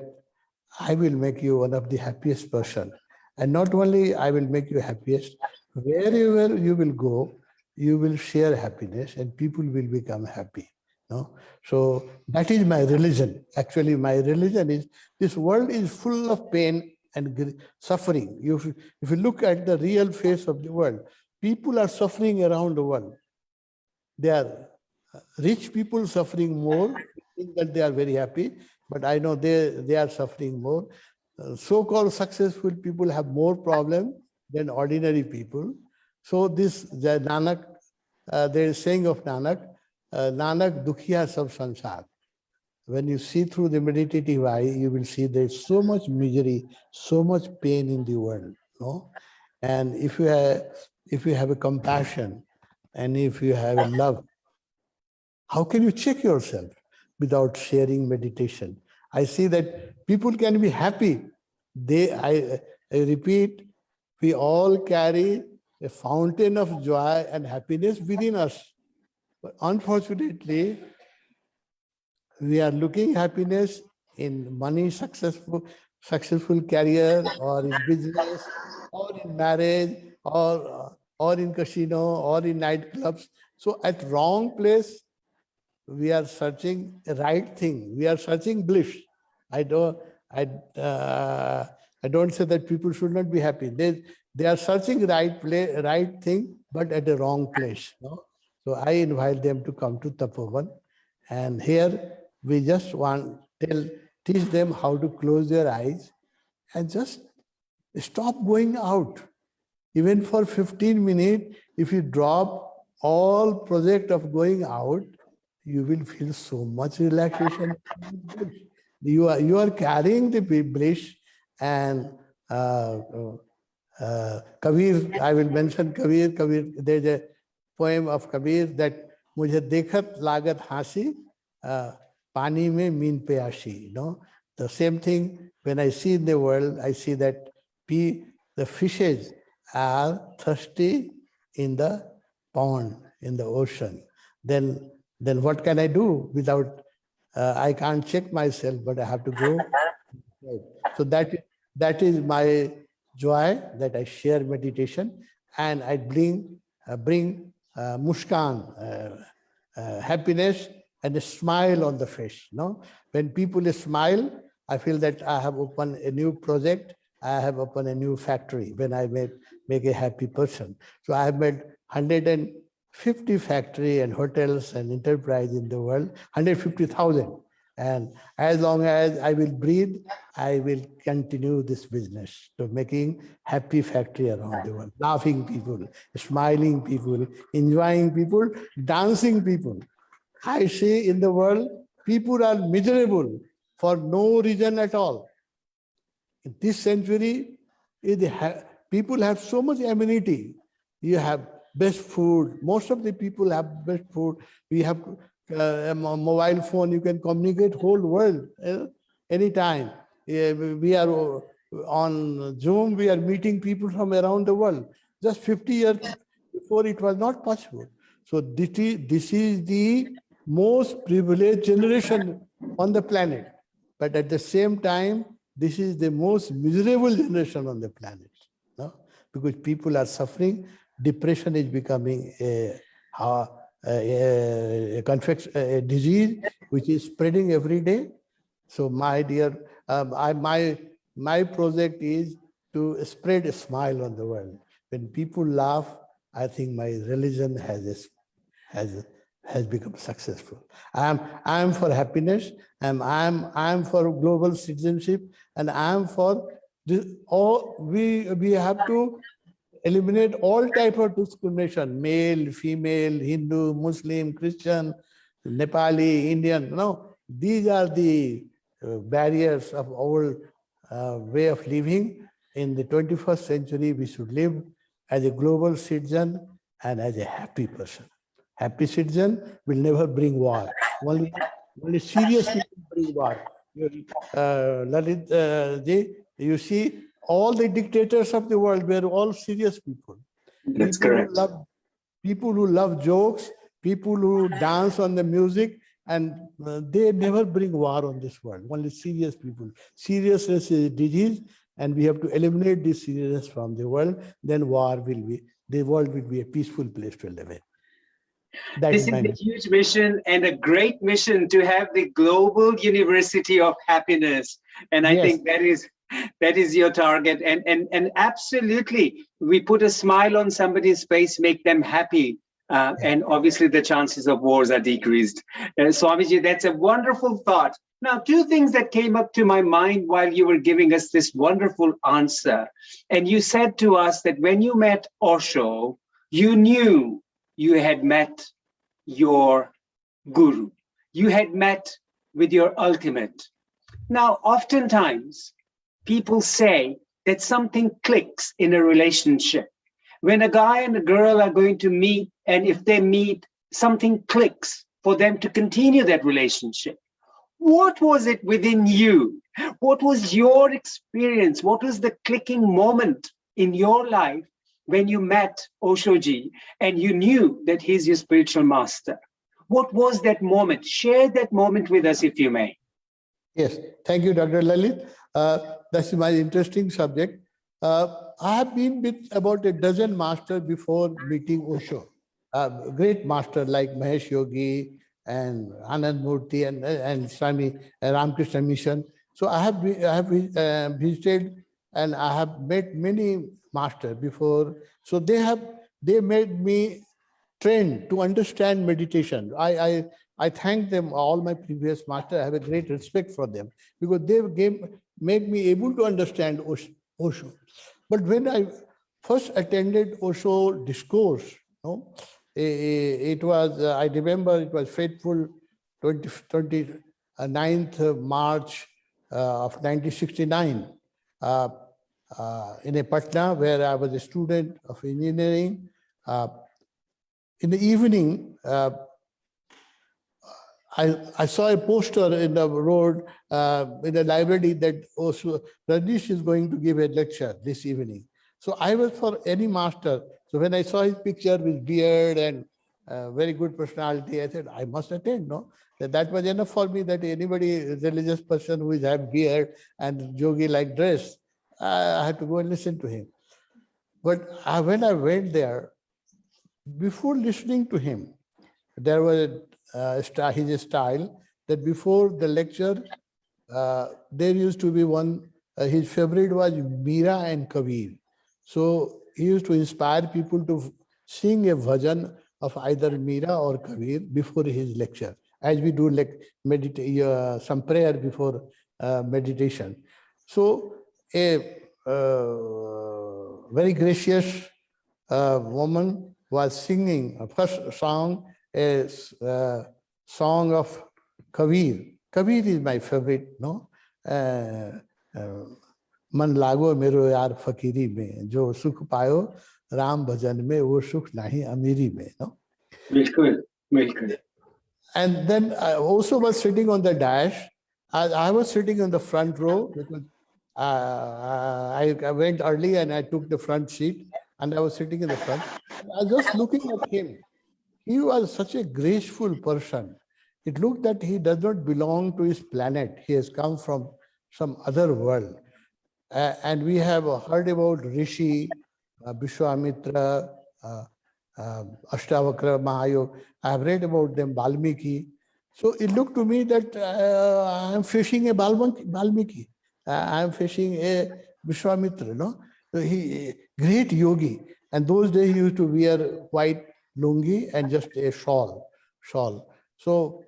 I will make you one of the happiest person. And not only I will make you happiest, wherever you will go, you will share happiness and people will become happy. No? So that is my religion. Actually, my religion is, this world is full of pain and suffering. If you look at the real face of the world, people are suffering around the world. They are rich people suffering more, think that they are very happy, but I know they are suffering more. So-called successful people have more problem than ordinary people. So this the Nanak, there is saying of Nanak, Nanak dukhiya sab sansar. When you see through the meditative eye, you will see there is so much misery, so much pain in the world. No? And if you have a compassion and if you have a love, how can you check yourself without sharing meditation? I see that people can be happy. I repeat, we all carry a fountain of joy and happiness within us. But unfortunately, we are looking happiness in money, successful career, or in business, or in marriage, or in casino, or in nightclubs. So at wrong place, we are searching the right thing. We are searching bliss. I don't. I don't say that people should not be happy. They are searching right thing, but at the wrong place. No? So I invite them to come to Tapovan, and here we just teach them how to close their eyes and just stop going out. Even for 15 minutes, if you drop all project of going out, you will feel so much relaxation. You are carrying the bliss, and Kabir, I will mention Kabir. There's a poem of Kabir that मुझे देखत लागत हासी पानी में mean प्यासी. No, the same thing when I see in the world, I see that the fishes are thirsty in the pond, in the ocean. Then what can I do without? I can't check myself, but I have to go. So that is my joy, that I share meditation, and I bring muskan, happiness, and a smile on the face. No, when people smile, I feel that I have opened a new project. I have opened a new factory when I make a happy person. So I have made 150 factory and hotels and enterprise in the world, 150,000. And as long as I will breathe, I will continue this business to making happy factory around the world, laughing people, smiling people, enjoying people, dancing people. I see in the world, people are miserable for no reason at all. In this century, people have so much amenity. You have best food. Most of the people have best food. We have a mobile phone. You can communicate whole world anytime. We are on Zoom. We are meeting people from around the world. Just 50 years before, it was not possible. So this is the most privileged generation on the planet. But at the same time, this is the most miserable generation on the planet. No? Because people are suffering. Depression is becoming a disease which is spreading every day. So my dear, my project is to spread a smile on the world. When people laugh, I think my religion has become successful. I am for happiness, and I am for global citizenship, and I am for this. All we have to eliminate all type of discrimination: male, female, Hindu, Muslim, Christian, Nepali, Indian. No, these are the barriers of our way of living. In the 21st century, we should live as a global citizen and as a happy person. Happy citizen will never bring war. Only serious people bring war. Lalit ji, you see, all the dictators of the world were all serious people. That's correct. People who love jokes, people who dance on the music, and they never bring war on this world. Only serious people. Seriousness is a disease, and we have to eliminate this seriousness from the world. Then the world will be a peaceful place to live in. This is a huge mission and a great mission to have the Global University of Happiness. And I think that is your target. And absolutely, we put a smile on somebody's face, make them happy. And obviously the chances of wars are decreased. Swamiji, that's a wonderful thought. Now, two things that came up to my mind while you were giving us this wonderful answer. And you said to us that when you met Osho, you knew you had met your guru. You had met with your ultimate. Now, oftentimes, people say that something clicks in a relationship. When a guy and a girl are going to meet, and if they meet, something clicks for them to continue that relationship. What was it within you? What was your experience? What was the clicking moment in your life when you met Oshoji and you knew that he's your spiritual master? What was that moment? Share that moment with us, if you may. Yes, thank you, Dr. Lalit. That's my interesting subject. I have been with about a dozen masters before meeting Osho. Great master like Mahesh Yogi and Anand Murti and Swami Ramakrishna Mission. So I have visited and I have met many masters before. So they made me trained to understand meditation. I thank them, all my previous masters. I have a great respect for them because they made me able to understand Osho. But when I first attended Osho discourse, it was, I remember it was fateful 29th March of 1969 in a Patna, where I was a student of engineering. In the evening, I saw a poster in the road in the library that also Rajneesh is going to give a lecture this evening. So I was for any master. So when I saw his picture with beard and very good personality, I said, I must attend, no? That was enough for me that anybody, religious person who is have beard and yogi-like dress, I had to go and listen to him. But when I went there, before listening to him, there was his style that before the lecture, there used to be one, his favorite was Meera and Kabir. So he used to inspire people to sing a bhajan of either Meera or Kabir before his lecture, as we do like some prayer before meditation. So a very gracious woman was singing a first song, a song of Kabir. Kabir is my favorite, no? मन लागो मेरो यार फकीरी में जो सुख पायो राम भजन में वो सुख नहीं अमीरी में, no? बिल्कुल, बिल्कुल. And then I also was sitting on the dash. I was sitting on the front row because I went early and I took the front seat and I was sitting in the front. I was just looking at him. He was such a graceful person. it looked that he does not belong to his planet. He has come from some other world. And we have heard about Rishi, Vishwamitra, Ashtavakra, Mahayog. I have read about them, Valmiki. So it looked to me that I am facing a Valmiki. I am facing a Vishwamitra, no? So he, great yogi. And those days he used to wear white lungi and just a shawl. So,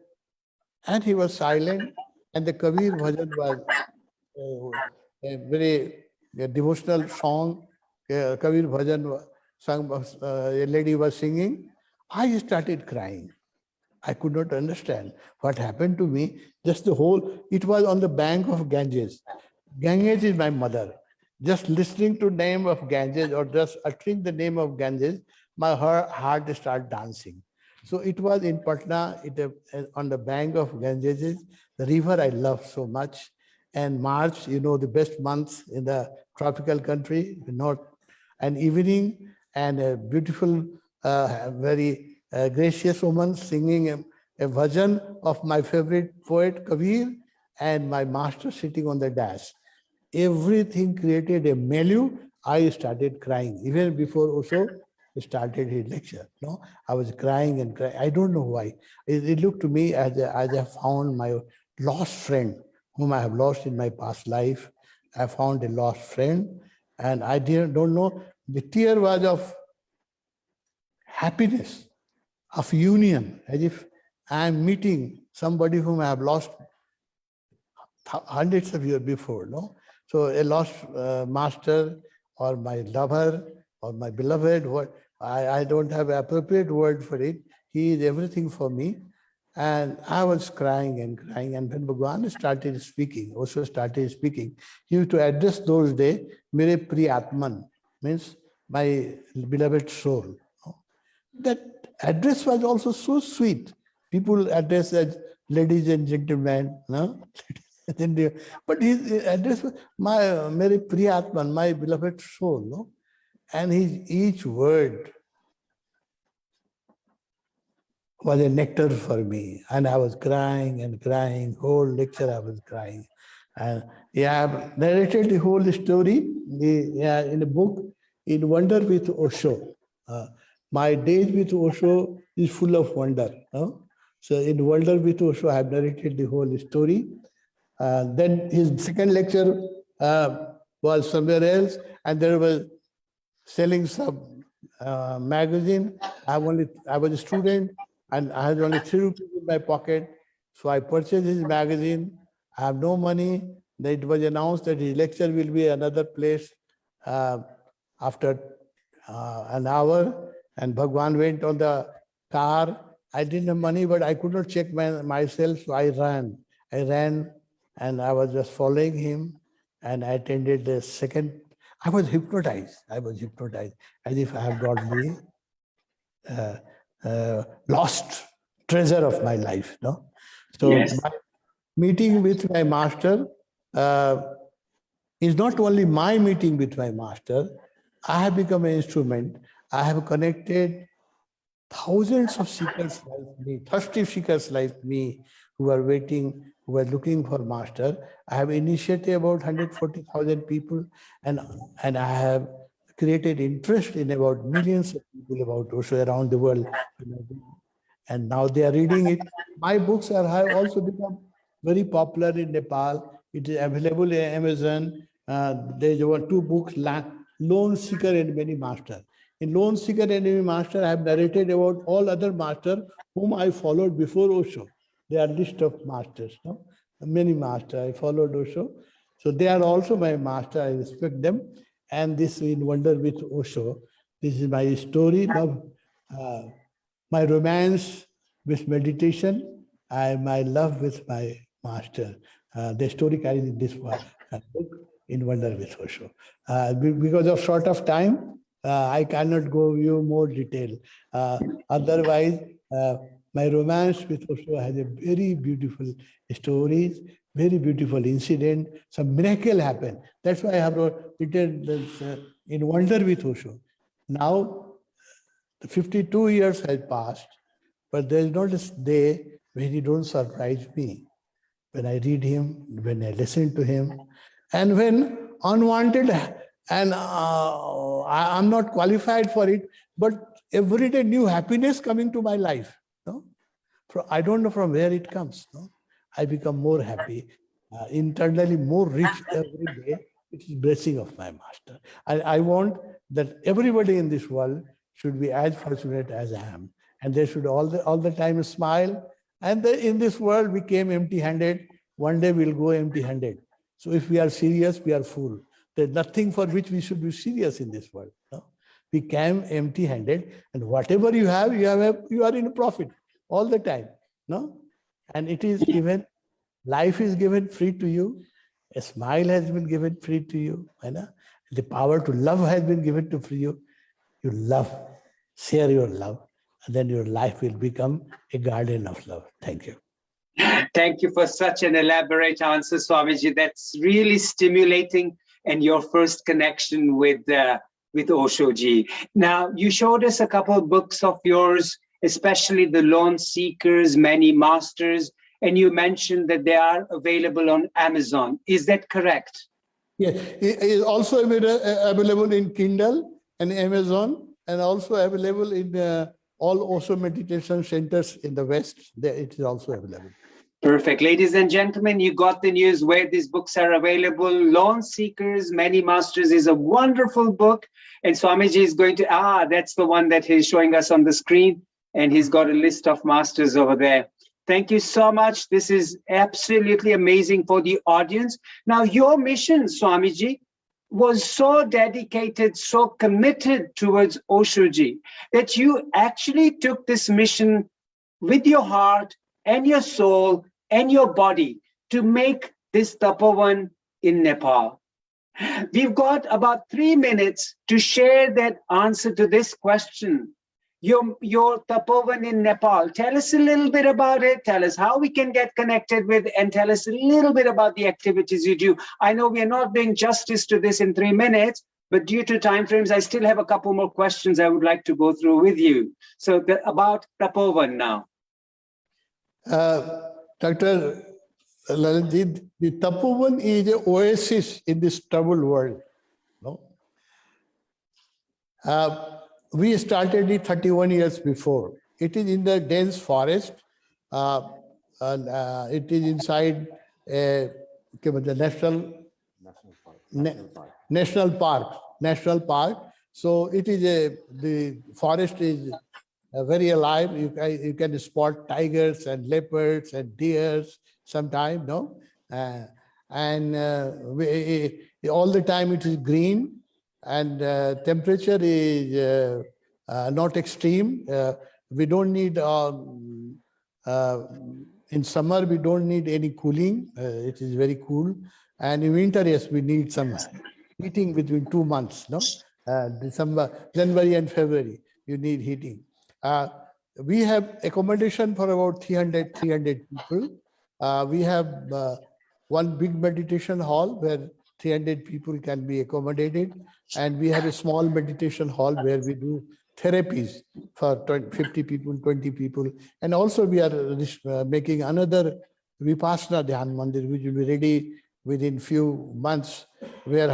and he was silent, and the Kabir bhajan was a very devotional song. Kabir bhajan sung, a lady was singing. I started crying. I could not understand what happened to me. Just the whole, it was on the bank of Ganges. Ganges is my mother. Just listening to name of Ganges or just uttering the name of Ganges, my heart started dancing. So it was in Patna, on the bank of Ganges, the river I love so much. And March, you know, the best month in the tropical country, not an evening and a beautiful, very gracious woman singing a bhajan of my favorite poet Kabir and my master sitting on the dash. Everything created a milieu. I started crying even before Osho started his lecture. No, I was crying and crying. I don't know why. It looked to me as I found my lost friend, whom I have lost in my past life. I found a lost friend, and I don't know. The tear was of happiness, of union, as if I am meeting somebody whom I have lost hundreds of years before. No, so a lost master or my lover or my beloved. What I don't have an appropriate word for it. He is everything for me. And I was crying and crying. And when Bhagwan started speaking, also started speaking, he used to address those days, Mere Priyatman, means my beloved soul. That address was also so sweet. People address as ladies and gentlemen, no? But his address was my Mere Priyatman, my beloved soul, no? And his each word was a nectar for me. And I was crying and crying. Whole lecture I was crying. And yeah, I've narrated the whole story in a book, In Wonder with Osho. My days with Osho is full of wonder. No? So in Wonder with Osho, I have narrated the whole story. Then his second lecture was somewhere else, and there was selling some magazine. I was a student, and I had only 3 rupees in my pocket. So I purchased his magazine. I have no money. Then it was announced that his lecture will be another place after an hour. And Bhagwan went on the car. I didn't have money, but I could not check myself, so I ran. And I was just following him. And I attended the second. I was hypnotized. As if I have got the lost treasure of my life. No, so Yes. my meeting with my master is not only my meeting with my master. I have become an instrument. I have connected thousands of seekers like me, thirsty seekers like me, who are waiting, who are looking for master. I have initiated about 140,000 people, and I have created interest in about millions of people about Osho around the world. And now they are reading it. My books have also become very popular in Nepal. It is available in Amazon. There were 2 books, Lone Seeker and Many Master. In Lone Seeker and Many Master, I have narrated about all other masters whom I followed before Osho. They are list of masters, no? Many masters. I followed Osho. So they are also my master. I respect them. And this In Wonder with Osho, this is my story of my romance with meditation and my love with my master. The story carries in this book, In Wonder with Osho. Because of short of time, I cannot go you more detail. Otherwise, my romance with Osho has a very beautiful stories, very beautiful incident. Some miracle happened. That's why I have written this, In Wonder with Osho. Now, 52 years has passed, but there is not a day when he don't surprise me, when I read him, when I listen to him, and when unwanted, and I'm not qualified for it, but every day new happiness coming to my life. No? I don't know from where it comes. No? I become more happy, internally more rich every day. It is blessing of my master. I want that everybody in this world should be as fortunate as I am, and they should all the time smile. And in this world we came empty-handed. One day we'll go empty-handed. So if we are serious, we are fool. There's nothing for which we should be serious in this world. No? We came empty-handed, and whatever you have, you are in a profit all the time. No? And it is even, life is given free to you. A smile has been given free to you. Right? The power to love has been given to free you. You love, share your love, and then your life will become a garden of love. Thank you. Thank you for such an elaborate answer, Swamiji. That's really stimulating, and your first connection with Oshoji. Now, you showed us a couple of books of yours, especially The Lone Seekers, Many Masters, and you mentioned that they are available on Amazon. Is that correct? Yes, it is also available in Kindle and Amazon, and also available in all Osho meditation centers in the West. There it is also available. Perfect. Ladies and gentlemen, you got the news where these books are available. Lone Seekers, Many Masters is a wonderful book. And Swamiji is going to, that's the one that he's showing us on the screen. And he's got a list of masters over there. Thank you so much. This is absolutely amazing for the audience. Now, your mission, Swamiji, was so dedicated, so committed towards Oshoji that you actually took this mission with your heart and your soul and your body to make this Tapovan in Nepal. We've got about 3 minutes to share that answer to this question. Your Tapovan in Nepal. Tell us a little bit about it. Tell us how we can get connected with, and tell us a little bit about the activities you do. I know we are not doing justice to this in 3 minutes, but due to time frames, I still have a couple more questions I would like to go through with you. So about Tapovan now. Dr. Lalanji, the Tapovan is an oasis in this troubled world. No? We started it 31 years before. It is in the dense forest, and it is inside the national park. So it is the forest is very alive. You can spot tigers and leopards and deers sometime, no? All the time it is green, and temperature is not extreme. We don't need, in summer, we don't need any cooling. It is very cool. And in winter, yes, we need some heating between 2 months, no? December, January and February, you need heating. We have accommodation for about 300 people. We have one big meditation hall where 300 people can be accommodated. And we have a small meditation hall where we do therapies for 50 people, 20 people. And also we are making another Vipassana Dhyan Mandir, which will be ready within few months, where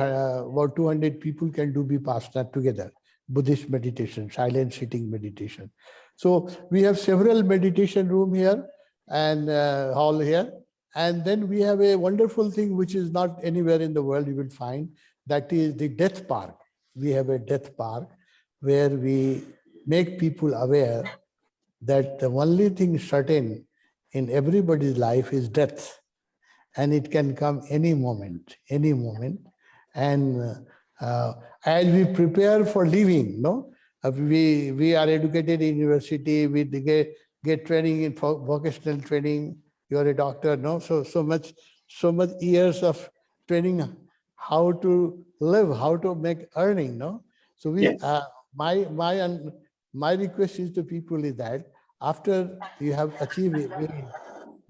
about 200 people can do Vipassana together, Buddhist meditation, silent sitting meditation. So we have several meditation room here and hall here. And then we have a wonderful thing which is not anywhere in the world you will find, that is the death park. We have a death park where we make people aware that the only thing certain in everybody's life is death. And it can come any moment, any moment. And as we prepare for living, no, we are educated in university, we get training in vocational training. You are a doctor, no? So much years of training, how to live, how to make earning, no? So we, yes. My request is to people is that after you have achieved it,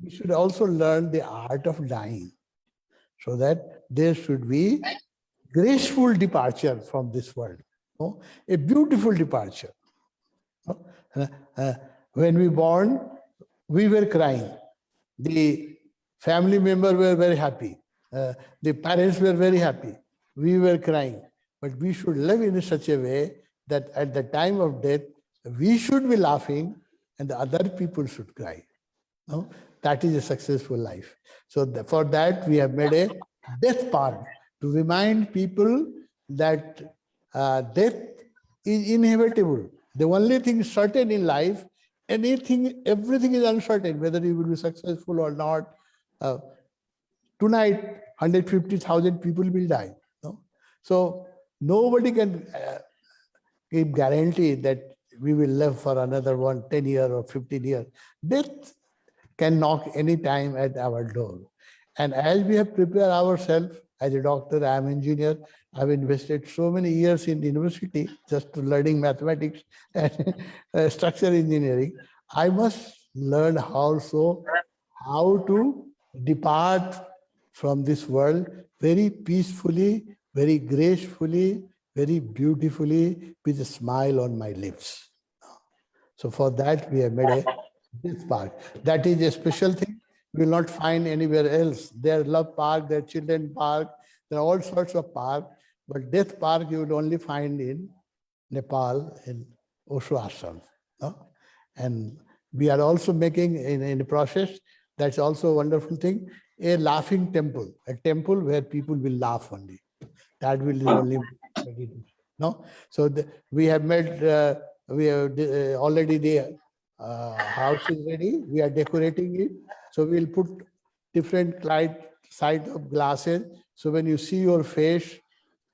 you should also learn the art of dying, so that there should be graceful departure from this world, no? A beautiful departure. No? When we born, we were crying. The family members were very happy. The parents were very happy. We were crying. But we should live in such a way that at the time of death, we should be laughing and the other people should cry. No? That is a successful life. So for that, we have made a death park to remind people that death is inevitable. The only thing certain in life, everything is uncertain, whether you will be successful or not. Tonight, 150,000 people will die. No? So nobody can give guarantee that we will live for another 10 years or 15 years. Death can knock any time at our door. And as we have prepared ourselves, as a doctor, I am an engineer, I've invested so many years in university just to learning mathematics and structural engineering. I must learn also how to depart from this world very peacefully, very gracefully, very beautifully, with a smile on my lips. So for that, we have made a death park. That is a special thing. You will not find anywhere else. There are love park, there are children park, there are all sorts of park, but death park you will only find in Nepal, in Osho Ashram. No? And we are also making in the process, that's also a wonderful thing, a laughing temple, a temple where people will laugh only. That will be only meditation. No? So we have made, we have already the house is ready. We are decorating it. So we'll put different side of glasses. So when you see your face,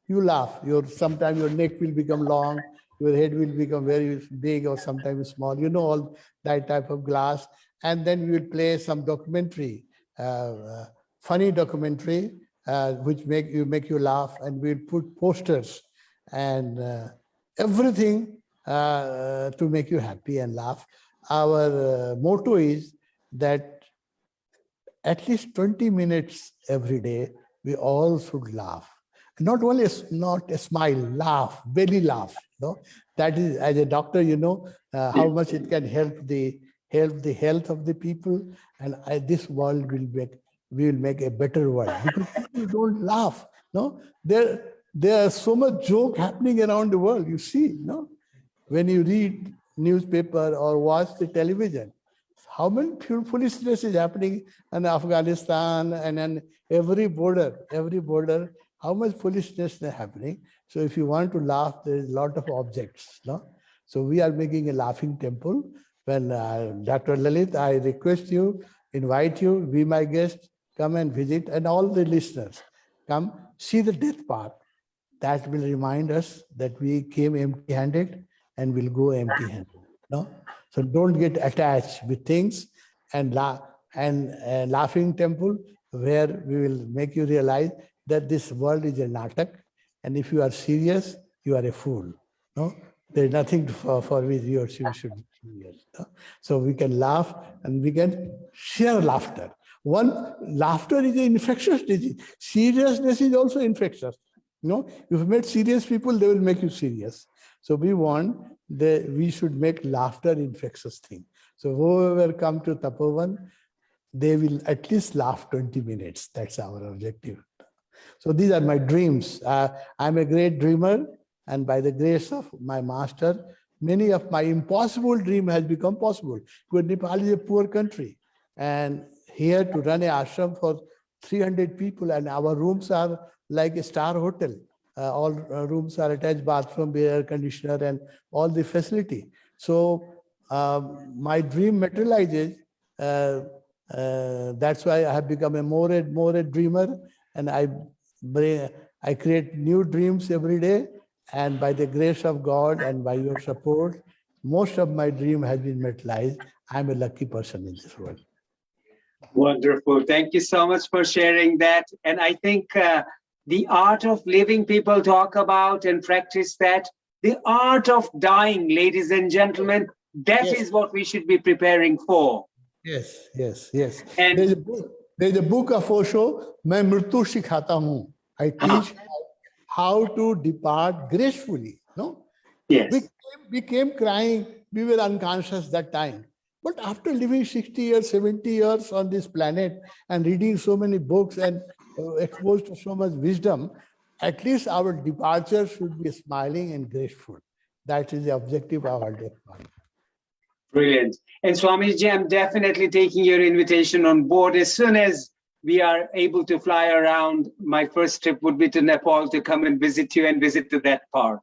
you laugh. Sometimes your neck will become long, your head will become very big or sometimes small. You know, all that type of glass. And then we will play some documentary, funny documentary, which make you laugh. And we'll put posters and everything to make you happy and laugh. Our motto is that at least 20 minutes every day, we all should laugh. Not only not a smile, laugh, belly laugh. No? That is, as a doctor, you know how much it can help the health of the people, and this world we will make a better world because people don't laugh. No, there are so much joke happening around the world. You see, no, when you read newspaper or watch the television, how many foolishness is happening in Afghanistan and in every border, how much foolishness is happening. So if you want to laugh, there is a lot of objects. No? So we are making a laughing temple. When Dr. Lalit, I request you, invite you, be my guest, come and visit, and all the listeners, come see the death park. That will remind us that we came empty-handed and will go empty-handed. No? So don't get attached with things, and laughing temple where we will make you realize that this world is a natak, and if you are serious, you are a fool. No, there is nothing for which you or she should be serious. No? So we can laugh and we can share laughter. Laughter is an infectious disease. Seriousness is also infectious. No, if you met serious people, they will make you serious. So we want we should make laughter infectious thing. So whoever come to Tapovan, they will at least laugh 20 minutes. That's our objective. So these are my dreams. I'm a great dreamer, and by the grace of my master, many of my impossible dream has become possible. Because Nepal is a poor country, and here to run an ashram for 300 people, and our rooms are like a star hotel. All rooms are attached bathroom, air conditioner, and all the facility. So my dream materializes. That's why I have become a more a dreamer, and I create new dreams every day. And by the grace of God and by your support, most of my dream has been materialized. I'm a lucky person in this world. Wonderful. Thank you so much for sharing that. And I think the art of living, people talk about and practice that. The art of dying, ladies and gentlemen, that is what we should be preparing for. Yes, yes, yes. And there's a book of Osho, Main Mrityu Sikhata Hu. I teach how to depart gracefully. No? Yes. We came crying. We were unconscious that time. But after living 60 years, 70 years on this planet and reading so many books and exposed to so much wisdom, at least our departure should be smiling and graceful. That is the objective of our death. Brilliant. And Swamiji, I'm definitely taking your invitation on board. As soon as we are able to fly around, my first trip would be to Nepal to come and visit you and visit to that park.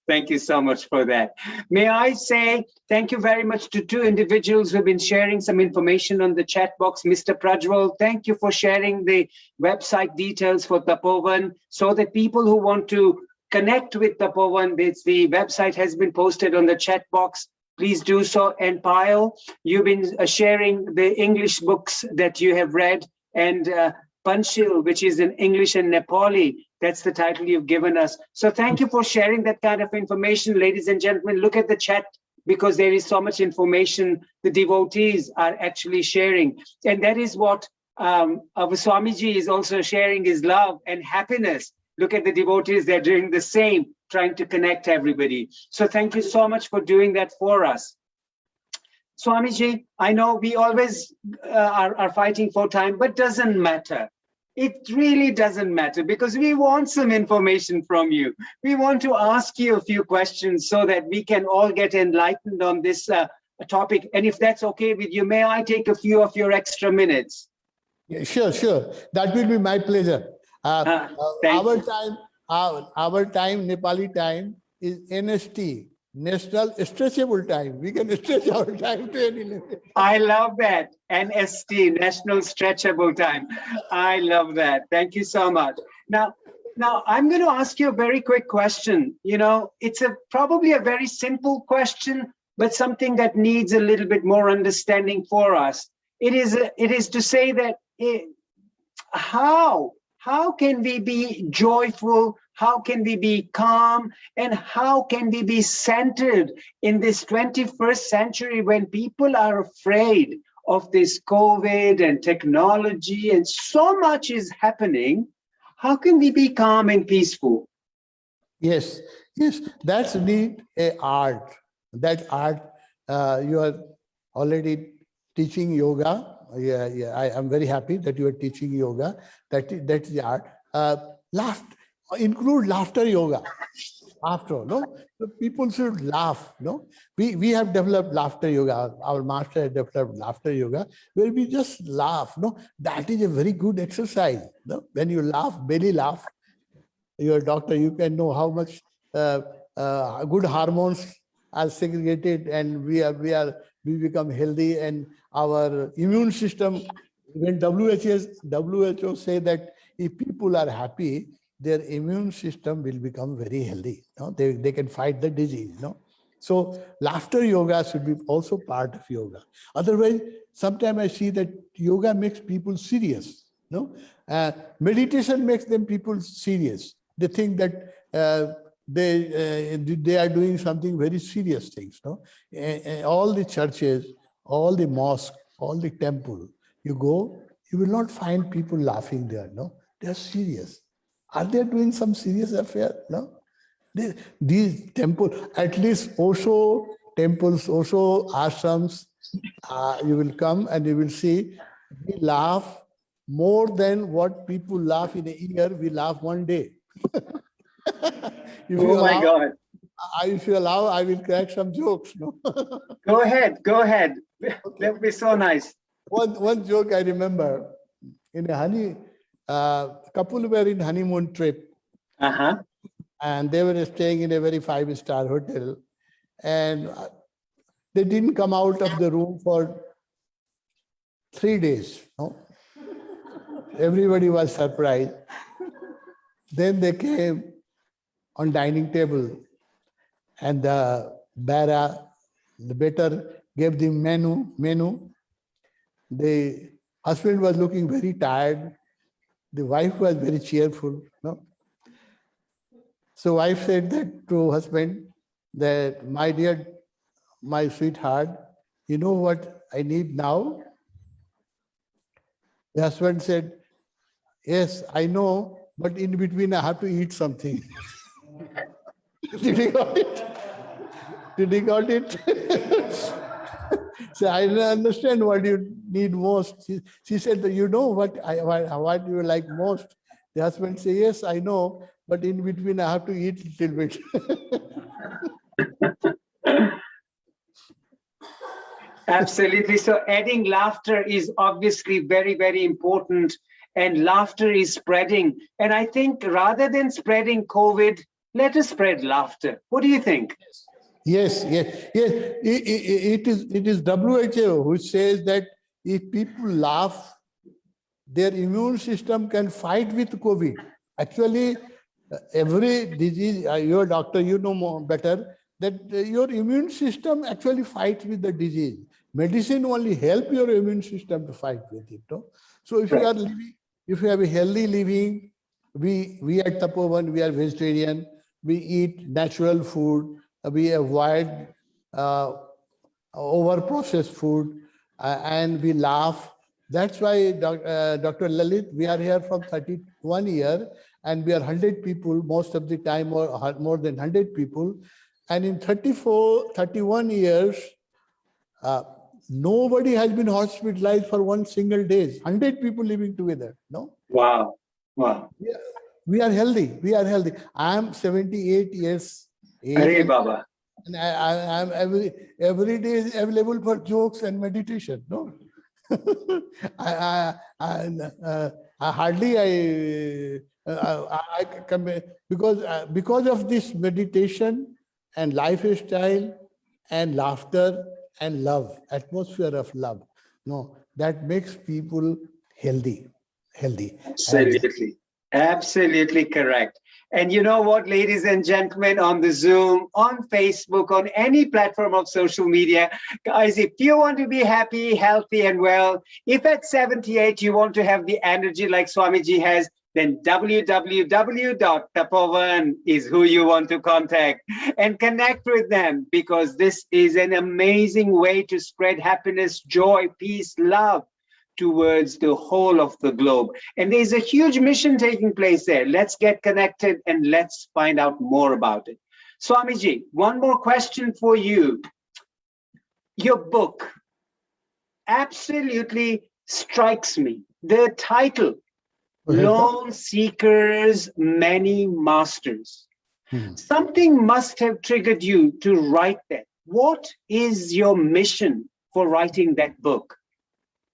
Thank you so much for that. May I say thank you very much to two individuals who have been sharing some information on the chat box. Mr. Prajwal, thank you for sharing the website details for Tapovan so that people who want to connect with Tapovan, the website has been posted on the chat box. Please do so. And Payal, you've been sharing the English books that you have read, and Panchil, which is in English and Nepali. That's the title you've given us. So thank you for sharing that kind of information, ladies and gentlemen. Look at the chat, because there is so much information the devotees are actually sharing. And that is what our Swamiji is also sharing, is love and happiness. Look at the devotees, they're doing the same, trying to connect everybody. So thank you so much for doing that for us. Swamiji, I know we always are fighting for time, but doesn't matter. It really doesn't matter, because we want some information from you. We want to ask you a few questions so that we can all get enlightened on this topic. And if that's okay with you, may I take a few of your extra minutes? Yeah, sure, sure. That will be my pleasure. Our time, Nepali time, is NST, National Stretchable Time. We can stretch our time to any limit. I love that. NST, National Stretchable Time. I love that. Thank you so much. Now I'm going to ask you a very quick question. You know, it's probably a very simple question, but something that needs a little bit more understanding for us. It is to say that how can we be joyful? How can we be calm? And how can we be centered in this 21st century when people are afraid of this COVID and technology and so much is happening? How can we be calm and peaceful? Yes, that's need a art. That art, you are already teaching yoga. Yeah, I am very happy that you are teaching yoga. That's the art. Include laughter yoga. After, no, so people should laugh. No, we have developed laughter yoga. Our master has developed laughter yoga, where we just laugh. No, that is a very good exercise. No, when you laugh, belly laugh. You're a doctor, you can know how much good hormones are segregated, and we become healthy, and our immune system. When WHO say that if people are happy, their immune system will become very healthy. No? They can fight the disease. No? So laughter yoga should be also part of yoga. Otherwise, sometimes I see that yoga makes people serious. No, meditation makes them people serious. They think that they are doing something very serious things. No, all the churches, all the mosques, all the temple, you go, you will not find people laughing there. No, they are serious. Are they doing some serious affair? No, these temples, at least Osho temples, Osho ashrams, you will come and you will see we laugh more than what people laugh in a year. We laugh one day. God! If you allow, I will crack some jokes. No? Go ahead. Okay. That would be so nice. One joke I remember, in a couple were in honeymoon trip, and they were staying in a very 5-star hotel, and they didn't come out of the room for 3 days. No? Everybody was surprised. Then they came on dining table, and the waiter gave the menu. The husband was looking very tired. The wife was very cheerful. No? So wife said that to husband that, my dear, my sweetheart, you know what I need now? The husband said, yes, I know, but in between I have to eat something. Did he got it? So I don't understand what you need most. She said, you know what you like most? The husband said, yes, I know, but in between I have to eat a little bit. Absolutely. So adding laughter is obviously very, very important, and laughter is spreading. And I think rather than spreading COVID, let us spread laughter. What do you think? Yes. It is WHO which says that if people laugh, their immune system can fight with COVID. Actually, every disease, you're a doctor, you know more better, that your immune system actually fights with the disease. Medicine only help your immune system to fight with it. No? So if you are living, if you have a healthy living, we at Tapovan, we are vegetarian, we eat natural food, we avoid over processed food, and we laugh. That's why Dr. Lalit, we are here from 31 years, and we are 100 people most of the time, or more than 100 people. And in 31 years, nobody has been hospitalized for one single day. 100 people living together. No. Wow. Wow. We are healthy. We are healthy. I am 78 years age. Hare Baba. And I am every day is available for jokes and meditation. No, I hardly I come, because of this meditation and lifestyle and laughter and love, atmosphere of love. No, that makes people healthy. Absolutely. Absolutely correct. And you know what, ladies and gentlemen, on the Zoom, on Facebook, on any platform of social media, guys, if you want to be happy, healthy, and well, if at 78 you want to have the energy like Swamiji has, then www.tapovan is who you want to contact and connect with them, because this is an amazing way to spread happiness, joy, peace, love towards the whole of the globe. And there's a huge mission taking place there. Let's get connected and let's find out more about it. Swamiji, one more question for you. Your book absolutely strikes me. The title, Lone Seekers, Many Masters. Something must have triggered you to write that. What is your mission for writing that book?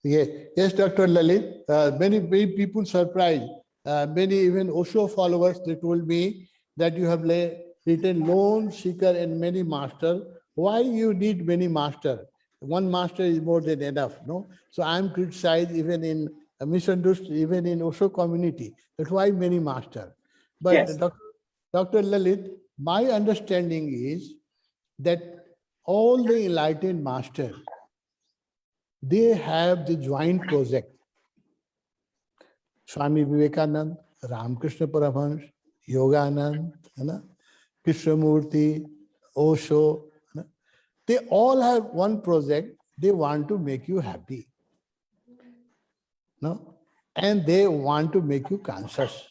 Yes, Dr. Lalit. Many people surprised. Many even Osho followers, they told me that you have written Lone Seeker and Many Master. Why you need many master? One master is more than enough. No, so I am criticized even in misunderstood even in Osho community. That's why many master. But Yes. Dr. Lalit, my understanding is that all the enlightened masters, they have the joint project. Swami Vivekanand, Ramakrishna Paramahansa, Yoganand, Krishnamurti, Osho, they all have one project. They want to make you happy. No? And they want to make you conscious.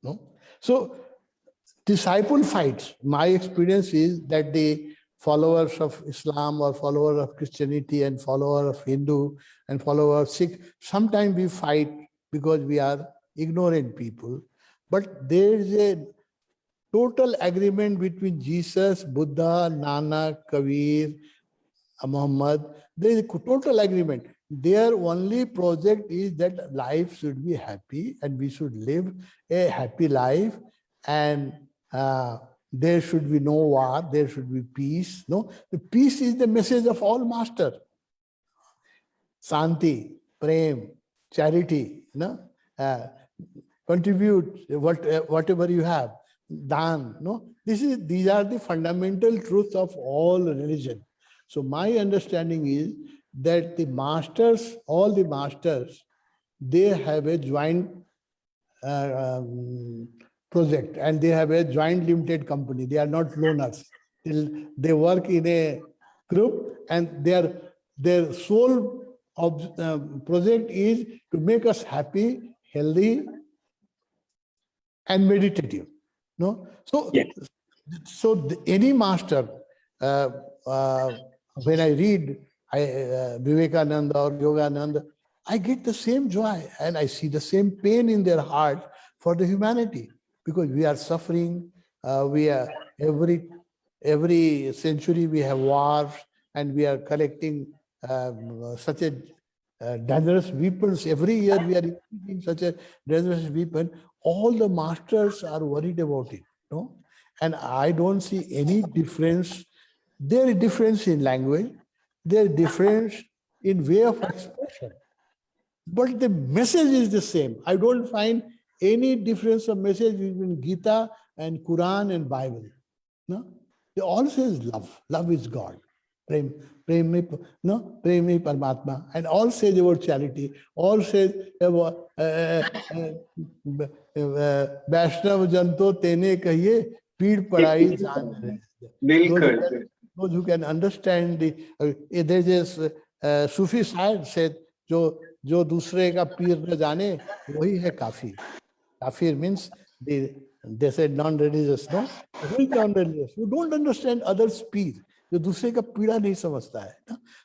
No? So disciple fights. My experience is that the followers of Islam or followers of Christianity and followers of Hindu and followers of Sikh, sometimes we fight because we are ignorant people. But there is a total agreement between Jesus, Buddha, Nanak, Kabir, Muhammad. There is a total agreement. Their only project is that life should be happy and we should live a happy life, and there should be no war, there should be peace. No, the peace is the message of all master. Santi, prem, charity, contribute whatever you have, dan. No, these are the fundamental truths of all religion. So my understanding is that the masters, all the masters, they have a joint project, and they have a joint limited company. They are not loners. They work in a group, and their sole project is to make us happy, healthy, and meditative. No, so Yes. So any master, when I read Vivekananda or Yogananda, I get the same joy and I see the same pain in their heart for the humanity, because we are suffering. We are every century we have wars, and we are collecting such a dangerous weapons. Every year we are increasing such a dangerous weapon. All the masters are worried about it, no? And I don't see any difference. There is difference in language, there is difference in way of expression, but the message is the same. I don't find any difference of message between Gita and Quran and Bible. No, they all says love. Love is God. Prem, premi Paramatma, and all says about charity. All says about Vaishnav Janto Tene Kahiye Peed Padai Jaan Rahe. Bilkul. Those who can understand the there's a Sufi side said जो दूसरे का पीर न जाने वही है काफी. Kafir means they said non-religious, no? Who is non-religious? You don't understand others' peer. जो दूसरे का पीड़ा नहीं समझता है.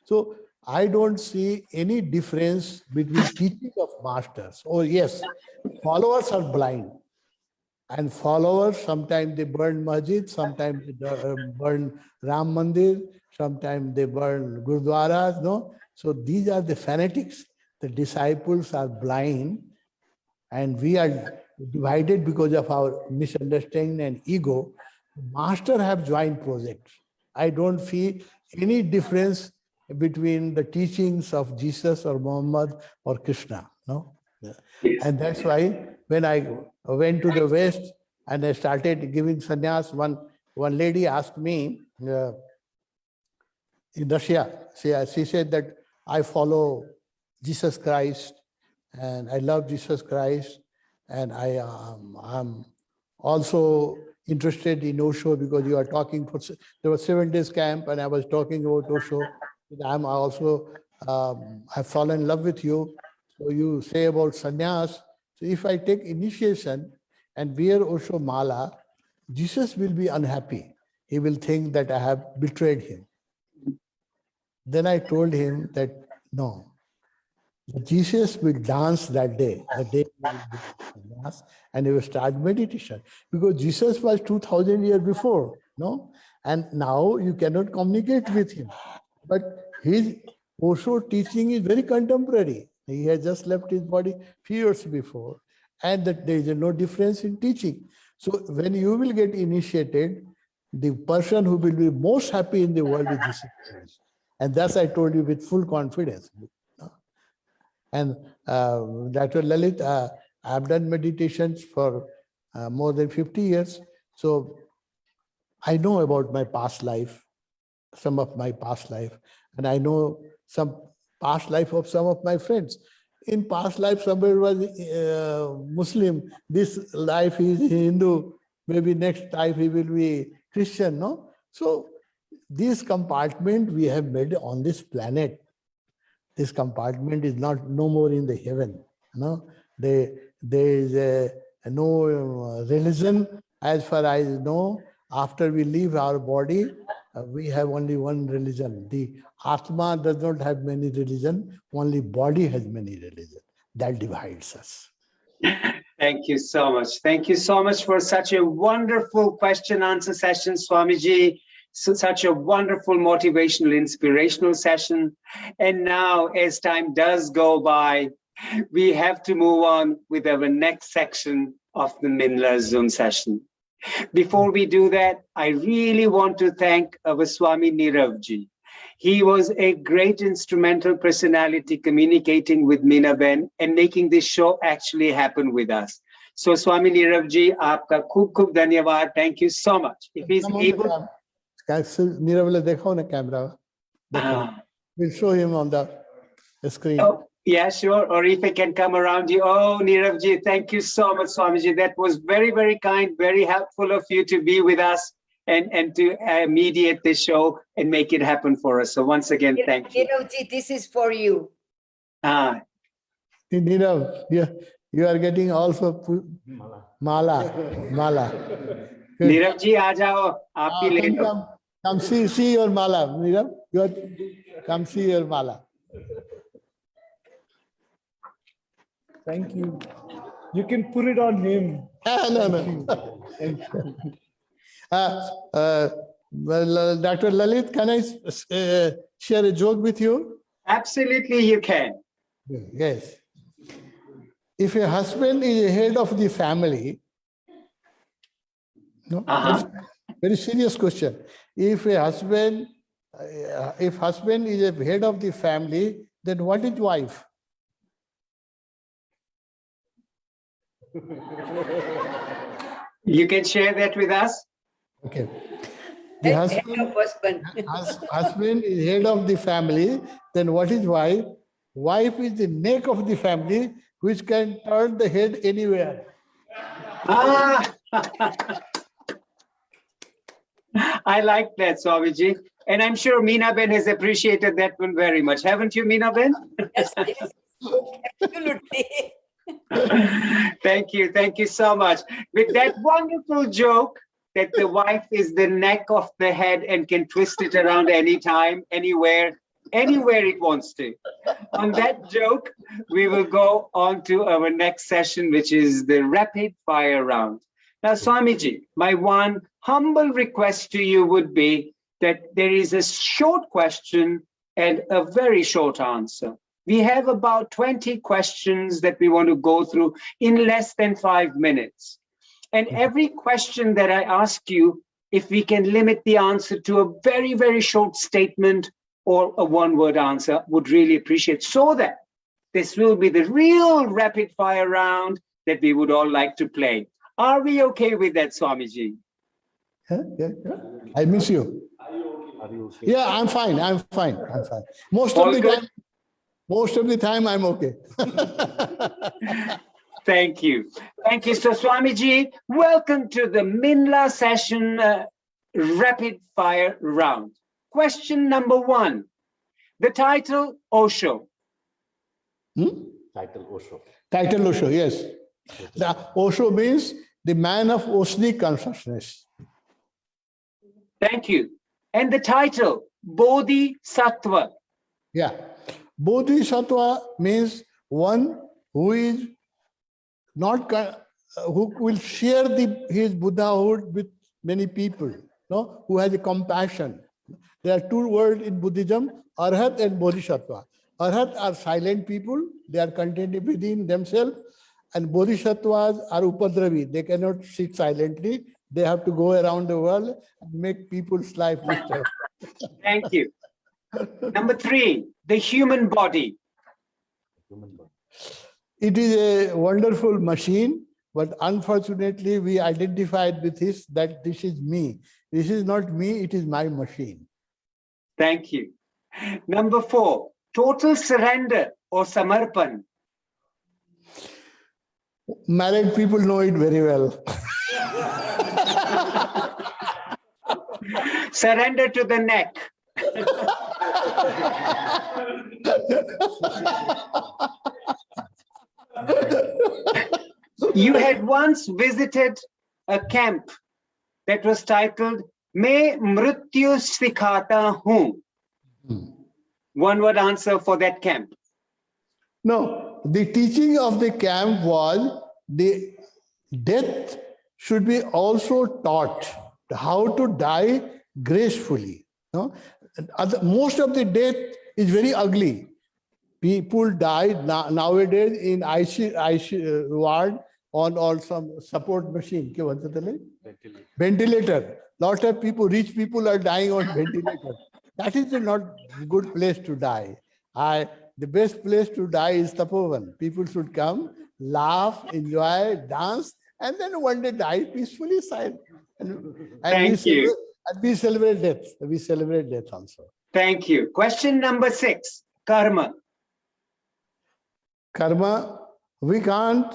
So I don't see any difference between teaching of masters. Oh yes, followers are blind. And followers, sometimes they burn masjid, sometimes they burn Ram Mandir, sometimes they burn Gurdwaras, no? So these are the fanatics. The disciples are blind, and we are divided because of our misunderstanding and ego. Master have joint projects. I don't feel any difference between the teachings of Jesus or Muhammad or Krishna, no? And that's why when I went to the West and I started giving sannyas, one lady asked me in Russia, she said that I follow Jesus Christ and I love Jesus Christ, and I am also interested in Osho because you are talking for, there was 7 days camp and I was talking about Osho. I'm also, I've fallen in love with you. So you say about sannyas. So if I take initiation and wear Osho mala, Jesus will be unhappy. He will think that I have betrayed him. Then I told him that no, Jesus will dance that day, the day he will dance, and he will start meditation. Because Jesus was 2000 years before, no? And now you cannot communicate with him. But his Osho teaching is very contemporary. He has just left his body few years before, and that there is no difference in teaching. So when you will get initiated, the person who will be most happy in the world is Jesus Christ. And thus I told you with full confidence. And Dr. Lalit, I've done meditations for more than 50 years. So I know about my past life, some of my past life, and I know some past life of some of my friends. In past life, somebody was Muslim. This life is Hindu. Maybe next life he will be Christian, no? So this compartment we have made on this planet. This compartment is not no more in the heaven. No, there is no religion as far as I know. After we leave our body, we have only one religion. The Atma does not have many religion. Only body has many religion. That divides us. Thank you so much. Thank you so much for such a wonderful question-answer session, Swamiji. Such a wonderful, motivational, inspirational session. And now, as time does go by, we have to move on with our next section of the MINLA Zoom session. Before we do that, I really want to thank our Swami Niravji. He was a great instrumental personality communicating with Meena Ben and making this show actually happen with us. So Swami Niravji, aapka khub khub dhanyawad. Thank you so much. If he's able... Nirav, dekho na camera. We'll show him on the screen. Oh, yeah, sure. Or if I can come around you. Oh, Niravji, thank you so much, Swamiji. That was very, very kind, very helpful of you to be with us and to mediate this show and make it happen for us. So once again, thank you. Niravji, this is for you. Nirav, you are getting also mala. Niravji, aa jao. Aap bhi le lo. Come see your mala, Nirav. You are Come see your mala. Thank you. You can put it on him. No. Thank you. Well, Dr. Lalit, can I share a joke with you? Absolutely, you can. Yes. If a husband is the head of the family, no, very serious question. If husband is a head of the family, then what is wife? You can share that with us. Okay. The Head husband, of husband. husband is head of the family, then what is wife? Wife is the neck of the family, which can turn the head anywhere. Ah, I like that, Swamiji. And I'm sure Meena Ben has appreciated that one very much. Haven't you, Meena Ben? Yes, yes. Absolutely. Thank you. Thank you so much. With that wonderful joke that the wife is the neck of the head and can twist it around anytime, anywhere it wants to. On that joke, we will go on to our next session, which is the rapid fire round. Now, Swamiji, my one humble request to you would be that there is a short question and a very short answer. We have about 20 questions that we want to go through in less than 5 minutes. And every question that I ask you, if we can limit the answer to a very, very short statement or a one-word answer, would really appreciate, so that this will be the real rapid fire round that we would all like to play. Are we okay with that, Swamiji? Yeah. I miss you. Are you okay? Yeah, I'm fine. Most All of the good? time, I'm okay. Thank you. Thank you. So, Swamiji, welcome to the MINLA session rapid fire round. Question number 1. The title, Osho. Title Osho. Title Osho, yes. The Osho means the man of Oshdi consciousness. Thank you. And the title, Bodhisattva. Yeah. Bodhisattva means one who is not, who will share his Buddhahood with many people, no? Who has a compassion. There are 2 words in Buddhism, Arhat and Bodhisattva. Arhat are silent people, they are contained within themselves, and Bodhisattvas are Upadravi. They cannot sit silently, they have to go around the world and make people's life disturbed. Thank you. Number 3, the human body. It is a wonderful machine, but unfortunately we identified with this that this is me. This is not me, it is my machine. Thank you. Number 4, total surrender or samarpan. Married people know it very well. Surrender to the neck. You had once visited a camp that was titled Main Mrityu Sikhata Hoon. One word answer for that camp. No, the teaching of the camp was the death should be also taught, how to die gracefully. No? Most of the death is very ugly. People die nowadays in ICU ward on some support machine. Ventilator. Lot of people, rich people are dying on ventilator. That is not a good place to die. The best place to die is Tapovan. People should come, laugh, enjoy, dance, and then one day die peacefully, silent. And we celebrate death. We celebrate death also. Thank you. Question number 6, karma. Karma, we can't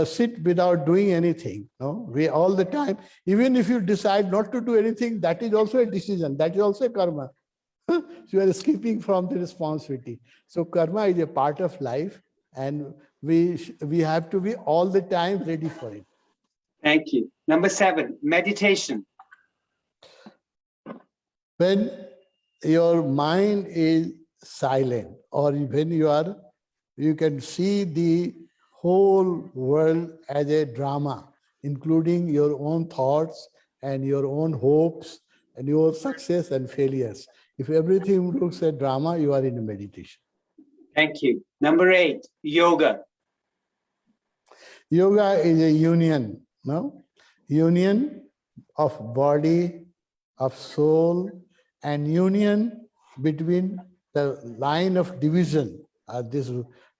sit without doing anything. No, we all the time. Even if you decide not to do anything, that is also a decision. That is also a karma. So you are escaping from the responsibility. So karma is a part of life, and we have to be all the time ready for it. Thank you. Number 7, meditation. When your mind is silent, or when you can see the whole world as a drama, including your own thoughts and your own hopes and your success and failures. If everything looks a drama, you are in a meditation. Thank you. Number 8, yoga. Yoga is a union, no? Union of body, of soul, and union between the line of division.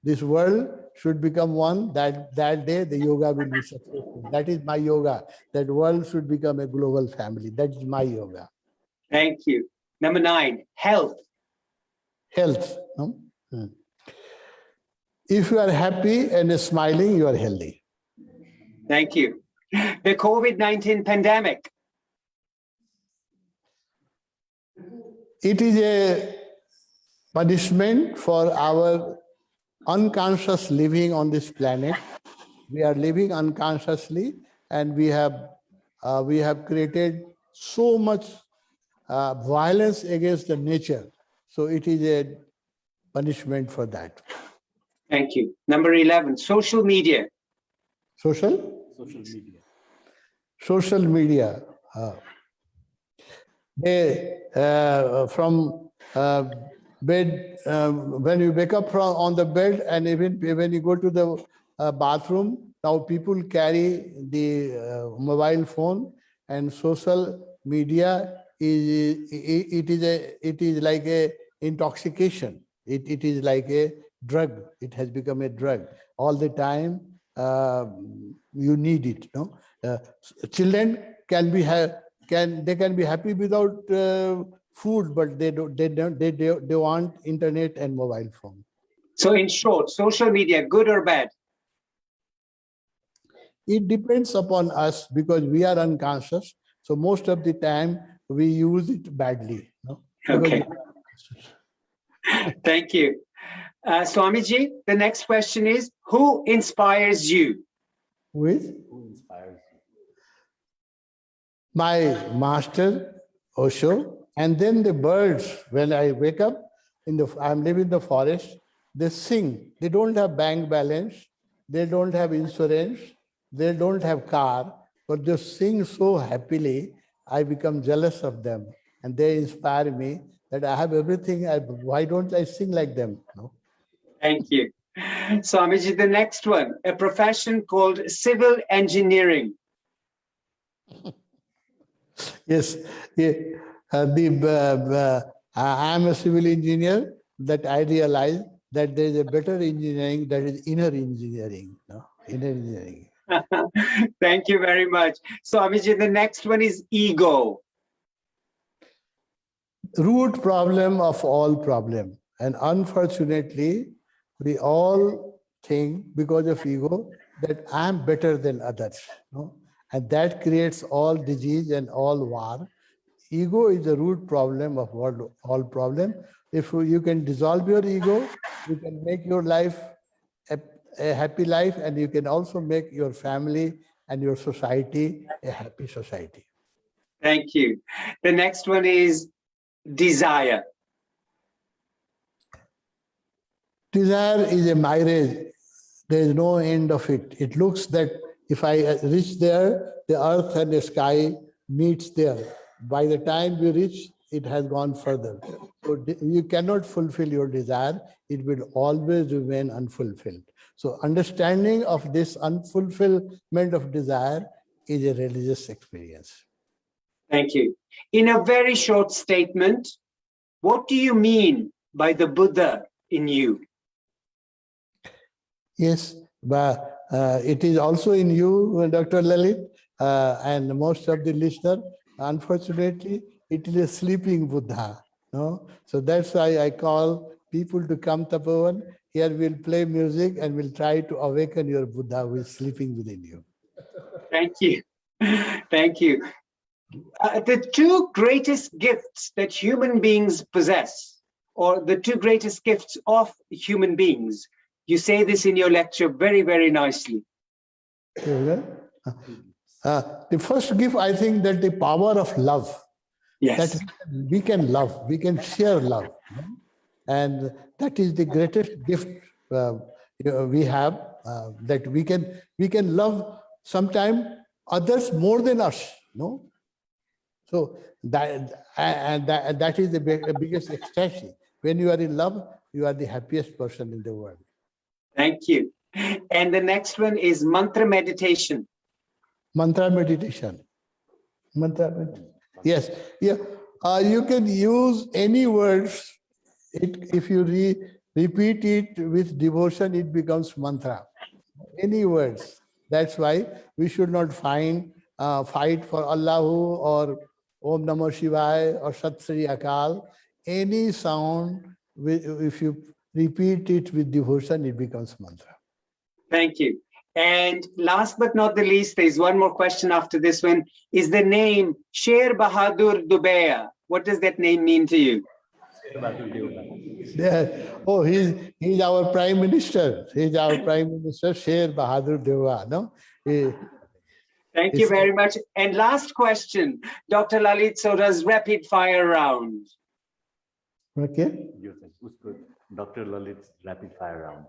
This world should become one. That day the yoga will be successful. That is my yoga. That world should become a global family. That is my yoga. Thank you. Number 9, health. Health. No? If you are happy and smiling, you are healthy. Thank you. The COVID-19 pandemic. It is a punishment for our unconscious living on this planet. We are living unconsciously, and we have created so much violence against the nature. So it is a punishment for that. Thank you. Number 11, social media. Social media. They from bed, when you wake up on the bed, and even when you go to the bathroom, now people carry the mobile phone, and social media is like a intoxication. It is like a drug. It has become a drug. All the time you need it. No, children can be happy without food, but they want internet and mobile phone. So in short, social media, good or bad? It depends upon us, because we are unconscious. So most of the time we use it badly. No? Okay. Thank you. Swamiji, the next question is, who inspires you? Who inspires you? My master, Osho, and then the birds. When I wake up, I'm living in the forest, they sing. They don't have bank balance, they don't have insurance, they don't have car, but they sing so happily, I become jealous of them. And they inspire me that I have everything. Why don't I sing like them? No? Thank you. Swamiji, the next one, a profession called civil engineering. Yes, yeah. I'm a civil engineer, that I realize that there is a better engineering, that is inner engineering. No? Inner engineering. Thank you very much. Swamiji, the next one is ego. Root problem of all problem. And unfortunately, we all think, because of ego, that I'm better than others. No? And that creates all disease and all war. Ego is the root problem of all problem. If you can dissolve your ego, you can make your life a happy life, and you can also make your family and your society a happy society. Thank you. The next one is desire. Desire is a mirage. There is no end of it. It looks that if I reach there, the earth and the sky meets there. By the time we reach, it has gone further. So you cannot fulfill your desire. It will always remain unfulfilled. So understanding of this unfulfillment of desire is a religious experience. Thank you. In a very short statement, what do you mean by the Buddha in you? Yes, but it is also in you, Dr. Lalit, and most of the listeners. Unfortunately, it is a sleeping Buddha. No? So that's why I call people to come Tapovan. Here we'll play music and we'll try to awaken your Buddha who is sleeping within you. Thank you. Thank you. The two greatest gifts that human beings possess, or the two greatest gifts of human beings, you say this in your lecture very, very nicely. The first gift, I think, that the power of love. Yes. that we can love, we can share love. And that is the greatest gift we have, that we can love sometimes others more than us. No, so that is the biggest ecstasy. When you are in love, you are the happiest person in the world. Thank you. And the next one is mantra meditation. Mantra meditation. Yes, yeah. You can use any words. If you repeat it with devotion, it becomes mantra. Any words. That's why we should not fight for Allahu or Om Namah Shivaya or Sat Sri Akal. Any sound, if you repeat it with devotion, it becomes mantra. Thank you. And last but not the least, there's one more question after this one. Is the name Sher Bahadur Dubeya? What does that name mean to you? Yeah. Oh, he's our Prime Minister. He's our Prime Minister, Sher Bahadur Deva. No? Thank you very much. And last question, Dr. Lalit Soda's rapid fire round. Okay. Dr. Lalit's rapid fire round.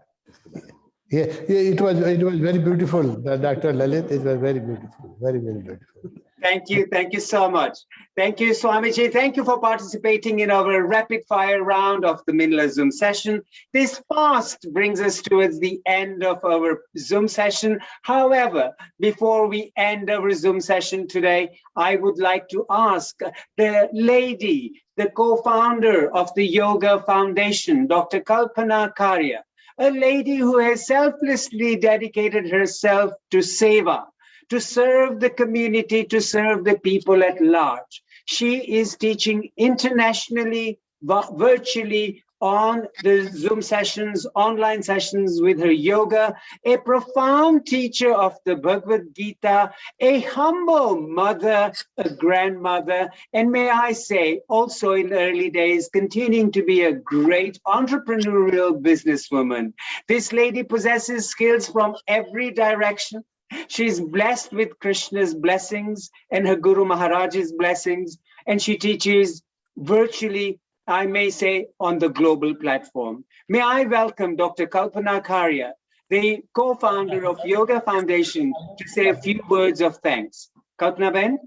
Yeah, it was very beautiful, Dr. Lalit. It was very beautiful, very, very beautiful. Thank you so much. Thank you, Swamiji. Thank you for participating in our rapid fire round of the MINLA Zoom session. This fast brings us towards the end of our Zoom session. However, before we end our Zoom session today, I would like to ask the lady, the co-founder of the Yoga Foundation, Dr. Kalpana Karya, a lady who has selflessly dedicated herself to seva, to serve the community, to serve the people at large. She is teaching internationally, virtually, on the Zoom sessions, online sessions with her yoga, a profound teacher of the Bhagavad Gita, a humble mother, a grandmother, and may I say, also in the early days, continuing to be a great entrepreneurial businesswoman. This lady possesses skills from every direction. She's blessed with Krishna's blessings and her Guru Maharaj's blessings, and she teaches virtually, I may say, on the global platform. May I welcome Dr. Kalpana Karya, the co-founder of Yoga Foundation, to say a few words of thanks. Kalpana Ben,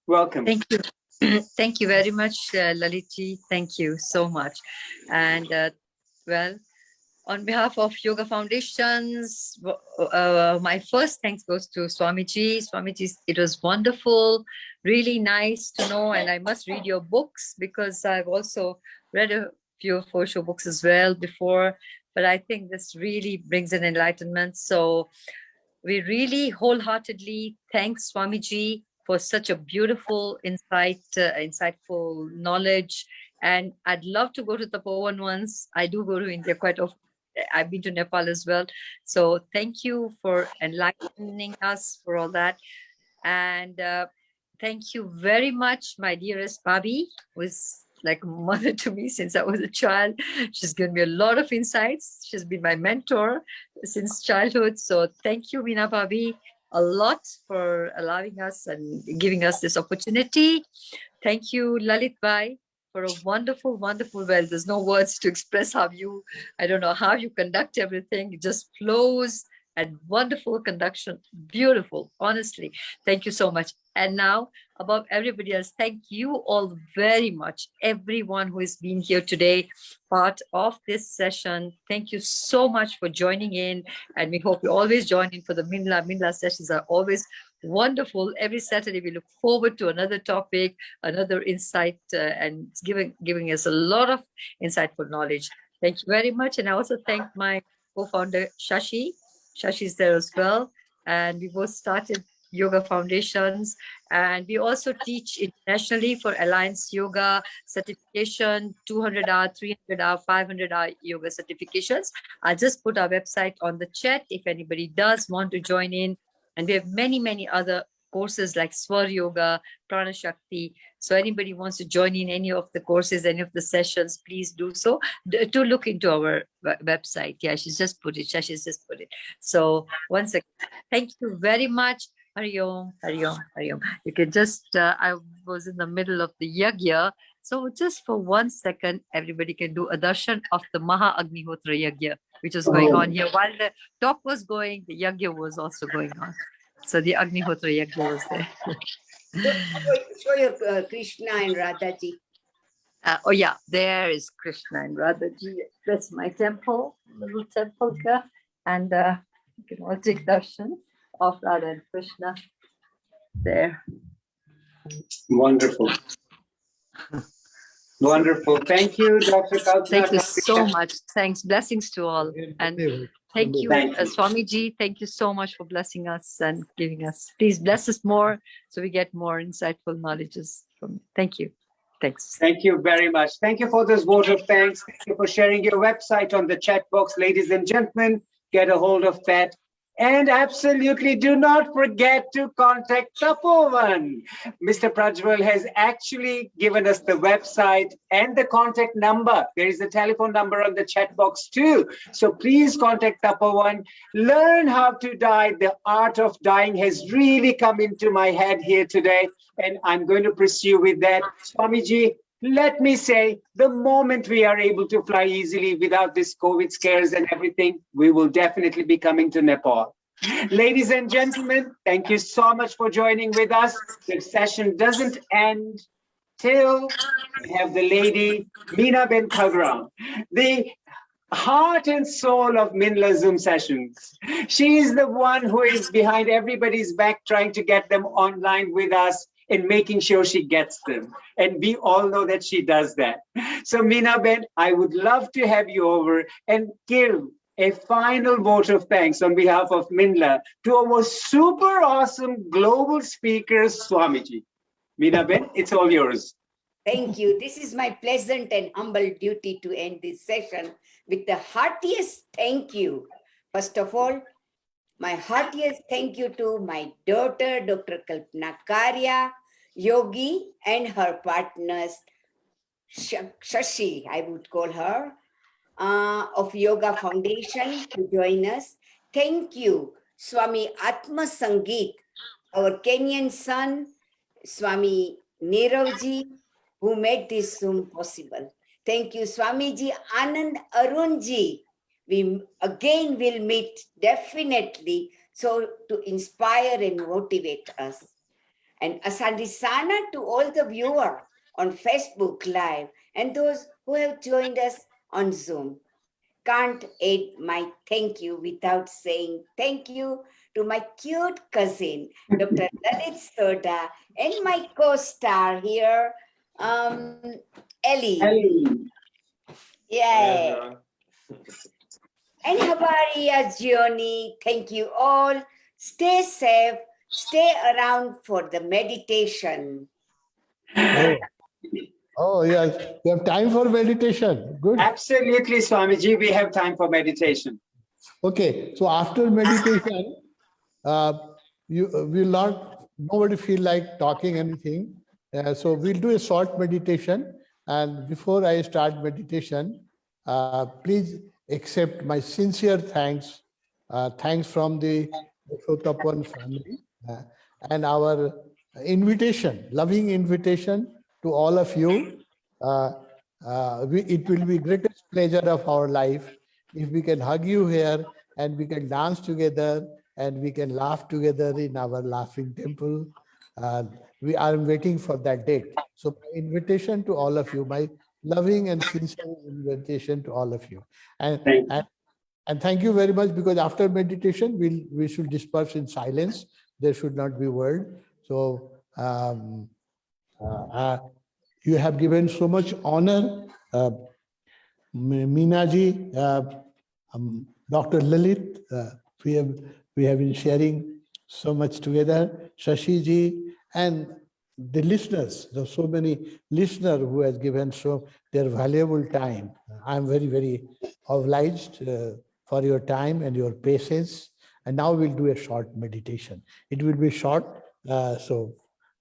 welcome. Thank you. Thank you very much, Lalitji. Thank you so much. And well, on behalf of Yoga Foundations, my first thanks goes to Swamiji. Swamiji, it was wonderful, really nice to know, and I must read your books because I've also read a few of Osho books as well before, but I think this really brings an enlightenment. So we really wholeheartedly thank Swamiji for such a beautiful insightful knowledge. And I'd love to go to Tapovan once. I do go to India quite often. I've been to Nepal as well. So thank you for enlightening us for all that. And thank you very much, my dearest Bobby, who is like a mother to me since I was a child. She's given me a lot of insights. She's been my mentor since childhood. So thank you, Meena Bobby, a lot for allowing us and giving us this opportunity. Thank you, Lalit Bhai, for a wonderful, wonderful, well, there's no words to express I don't know how you conduct everything. It just flows and wonderful conduction. Beautiful, honestly. Thank you so much. And now, above everybody else, thank you all very much. Everyone who has been here today, part of this session. Thank you so much for joining in. And we hope you always join in for the MINLA. MINLA sessions are always wonderful. Every Saturday, we look forward to another topic, another insight, and giving us a lot of insightful knowledge. Thank you very much. And I also thank my co-founder, Shashi. Shashi's there as well. And we both started Yoga Foundations. And we also teach internationally for Alliance Yoga certification, 200-hour, 300-hour, 500-hour yoga certifications. I'll just put our website on the chat if anybody does want to join in. And we have many, many other courses like Swar Yoga, Prana Shakti. So anybody wants to join in any of the courses, any of the sessions, please do so. To look into our website. Yeah, she's just put it. So once again, thank you very much. Hari Om, Hari Om, Hari Om. You can just, I was in the middle of the yagya. So just for 1 second, everybody can do a darshan of the Maha Agnihotra Yagya, which is going on here. While the talk was going, the yagya was also going on. So the Agnihotra Yagya was there. Show your Krishna and Radhaji. Oh yeah, there is Krishna and Radhaji. That's my temple, little temple here. And you can all take darshan of Radha and Krishna there. Wonderful. Wonderful. Thank you, Dr. Kalpana. Thank you so much. Thanks. Blessings to all. And thank you, Thank you. Swamiji. Thank you so much for blessing us and giving us. Please bless us more so we get more insightful knowledges from you. Thank you. Thanks. Thank you very much. Thank you for this vote of thanks. Thank you for sharing your website on the chat box, ladies and gentlemen. Get a hold of that. And absolutely do not forget to contact Tapovan. Mr. Prajwal has actually given us the website and the contact number. There is a telephone number on the chat box too. So please contact Tapovan. Learn how to die. The art of dying has really come into my head here today. And I'm going to pursue with that. Swamiji, let me say, the moment we are able to fly easily without this COVID scares and everything, we will definitely be coming to Nepal. Ladies and gentlemen, thank you so much for joining with us. The session doesn't end till we have the lady Meena Ben Khagram, the heart and soul of MINLA Zoom sessions. She is the one who is behind everybody's back trying to get them online with us and making sure she gets them. And we all know that she does that. So Meena Ben, I would love to have you over and give a final vote of thanks on behalf of MINLA to our super awesome global speaker, Swamiji. Meena Ben, it's all yours. Thank you. This is my pleasant and humble duty to end this session with the heartiest thank you. First of all, my heartiest thank you to my daughter, Dr. Kalpana Karya, Yogi, and her partners, Shashi, I would call her, of Yoga Foundation to join us. Thank you, Swami Atma Sangeet, our Kenyan son, Swami Niravji, who made this Zoom possible. Thank you, Swamiji Anand Arunji. We again will meet definitely so to inspire and motivate us. And Asandisana to all the viewers on Facebook Live and those who have joined us on Zoom. Can't add my thank you without saying thank you to my cute cousin, Dr. Lalit Soda, and my co-star here, Ellie. Yeah. And Habariya Johnny, thank you all. Stay safe, stay around for the meditation. Oh, yes. You have time for meditation. Good. Absolutely, Swamiji, we have time for meditation. Okay. So after meditation, you will not, nobody feel like talking anything. So we'll do a short meditation. And before I start meditation, please accept my sincere thanks. Thanks from the Sotapan family and our invitation, loving invitation to all of you. It will be greatest pleasure of our life if we can hug you here and we can dance together and we can laugh together in our laughing temple. We are waiting for that date. So my invitation to all of you, my loving and sincere invitation to all of you. And thank you very much, because after meditation, we should disperse in silence. There should not be word. So you have given so much honor, Meenaji, Dr. Lalit. We have been sharing so much together. Shashiji and the listeners. There are so many listeners who has given so their valuable time. I'm very, very obliged for your time and your patience. And now we'll do a short meditation. It will be short, so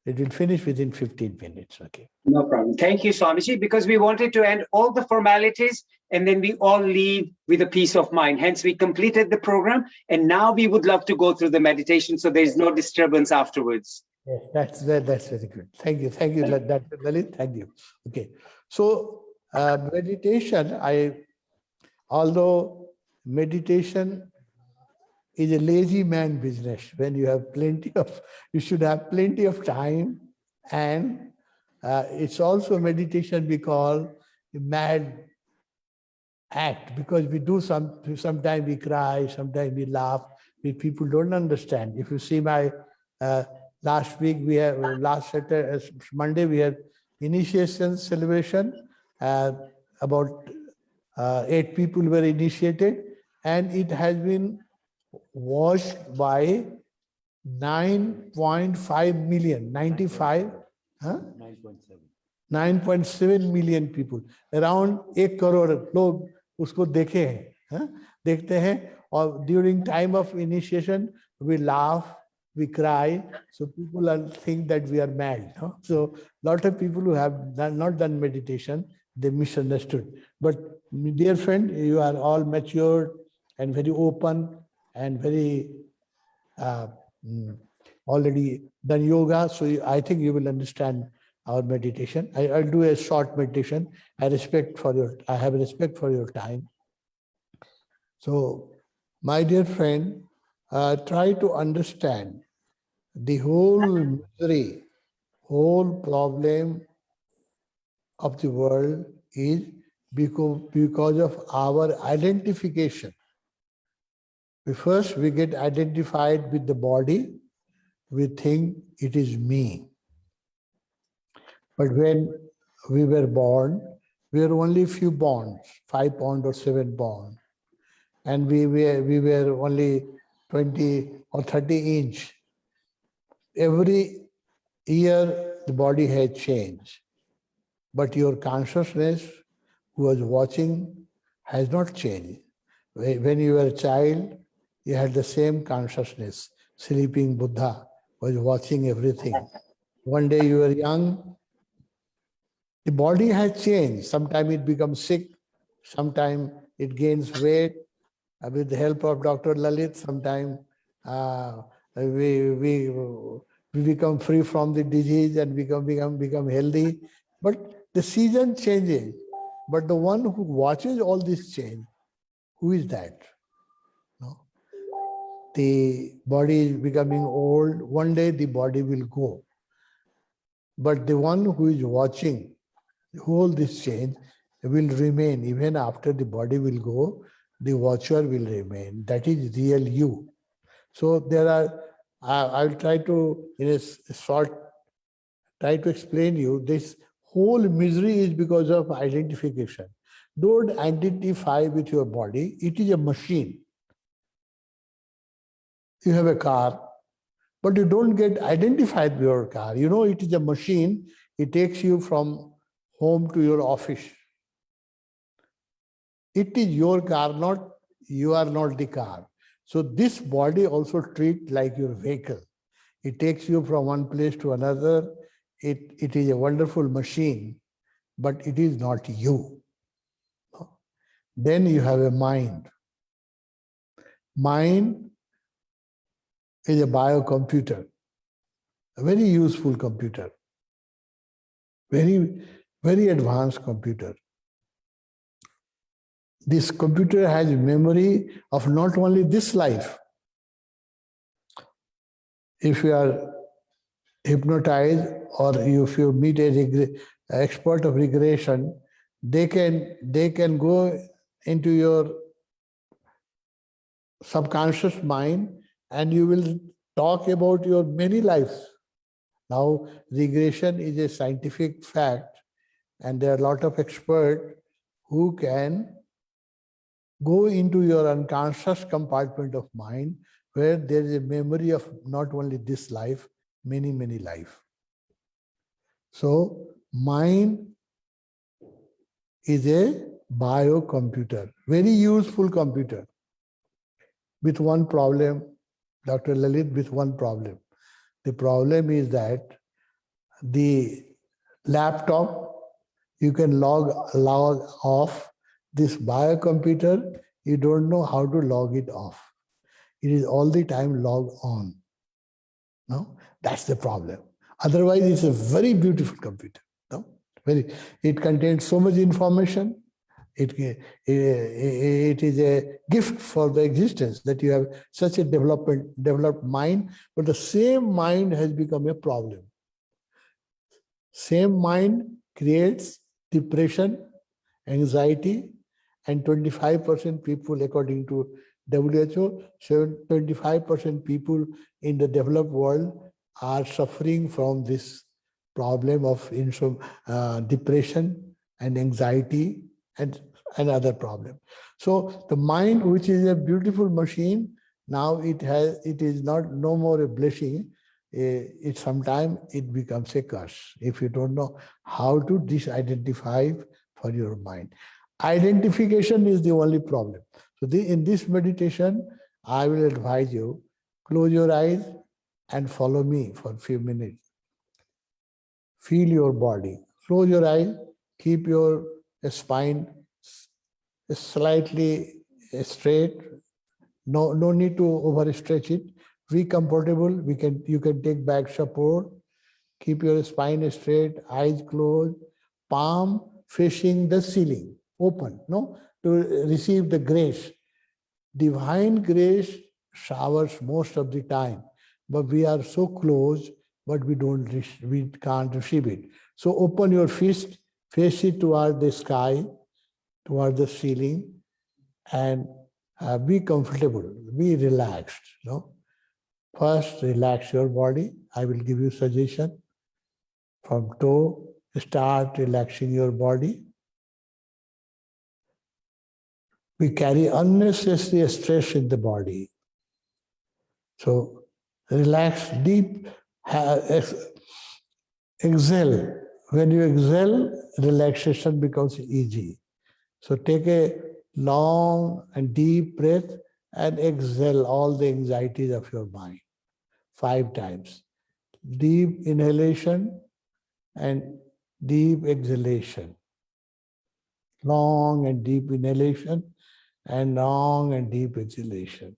It will finish within 15 minutes. Okay. No problem. Thank you, Swamiji, because we wanted to end all the formalities and then we all leave with a peace of mind. Hence, we completed the program and now we would love to go through the meditation so there is no disturbance afterwards. Yes, that's very good. Thank you. Thank you, Dr. Lalit. Thank you. Okay. So meditation, although meditation is a lazy man business, when you have you should have plenty of time, and it's also meditation we call a mad act, because we do sometimes we cry, sometimes we laugh, people don't understand. If you see my last week, last Saturday, Monday, we had initiation celebration. About 8 people were initiated, and it has been watched by 9.5 million, 95, 9.7 million people. Around 1 crore लोग उसको देखे हैं, देखते हैं. Or during time of initiation, we laugh, we cry, so people think that we are mad. So lot of people who have not done meditation, they misunderstood. But dear friend, you are all mature and very open and very already done yoga, so I think you will understand our meditation. I'll do a short meditation. I have respect for your time. So, my dear friend, try to understand the whole misery, whole problem of the world is because of our identification. We get identified with the body, we think it is me. But when we were born, we were only few bonds, 5 pounds or 7 pounds. And we were only 20 or 30 inch. Every year, the body has changed. But your consciousness, who was watching, has not changed. When you were a child, you had the same consciousness. Sleeping Buddha was watching everything. One day you were young, the body has changed. Sometimes it becomes sick, sometimes it gains weight. With the help of Dr. Lalit, sometimes we become free from the disease and become healthy. But the season changes. But the one who watches all this change, who is that? No? The body is becoming old. One day the body will go. But the one who is watching all this change will remain. Even after the body will go, the watcher will remain. That is real you. So there are, I'll try to, in a short, try to explain you, this whole misery is because of identification. Don't identify with your body. It is a machine. You have a car, but you don't get identified with your car. You know, it is a machine. It takes you from home to your office. It is your car, not you are not the car. So this body also treat like your vehicle. It takes you from one place to another. It is a wonderful machine, but it is not you. Then you have a mind. Mind is a biocomputer, a very useful computer, very, very advanced computer. This computer has memory of not only this life. If you are hypnotized or if you meet an expert of regression, they can go into your subconscious mind and you will talk about your many lives. Now, regression is a scientific fact, and there are a lot of experts who can go into your unconscious compartment of mind where there is a memory of not only this life, many, many life. So, mind is a biocomputer, very useful computer, with one problem, Dr. Lalit, with one problem. The problem is that the laptop, you can log off. This biocomputer, you don't know how to log it off. It is all the time logged on. No, that's the problem. Otherwise, it's a very beautiful computer. No, it contains so much information. It is a gift for the existence that you have such a developed mind, but the same mind has become a problem. Same mind creates depression, anxiety, and 25% people, according to WHO, 25% people in the developed world are suffering from this problem of depression and anxiety and another problem. So the mind, which is a beautiful machine, now it is no more a blessing. It sometimes it becomes a curse if you don't know how to disidentify for your mind. Identification is the only problem. So in this meditation, I will advise you, close your eyes and follow me for a few minutes. Feel your body. Close your eyes, keep your spine slightly straight. No need to overstretch it. Be comfortable. You can take back support. Keep your spine straight, eyes closed, palm facing the ceiling, open, no, to receive the grace. Divine grace showers most of the time, but we are so close, but we can't receive it. So open your fist, face it toward the sky, toward the ceiling, and be comfortable, be relaxed. No? First, relax your body. I will give you suggestion. From toe, start relaxing your body. We carry unnecessary stress in the body. So relax deep, exhale. When you exhale, relaxation becomes easy. So take a long and deep breath and exhale all the anxieties of your mind 5 times. Deep inhalation and deep exhalation. Long and deep inhalation and long and deep exhalation.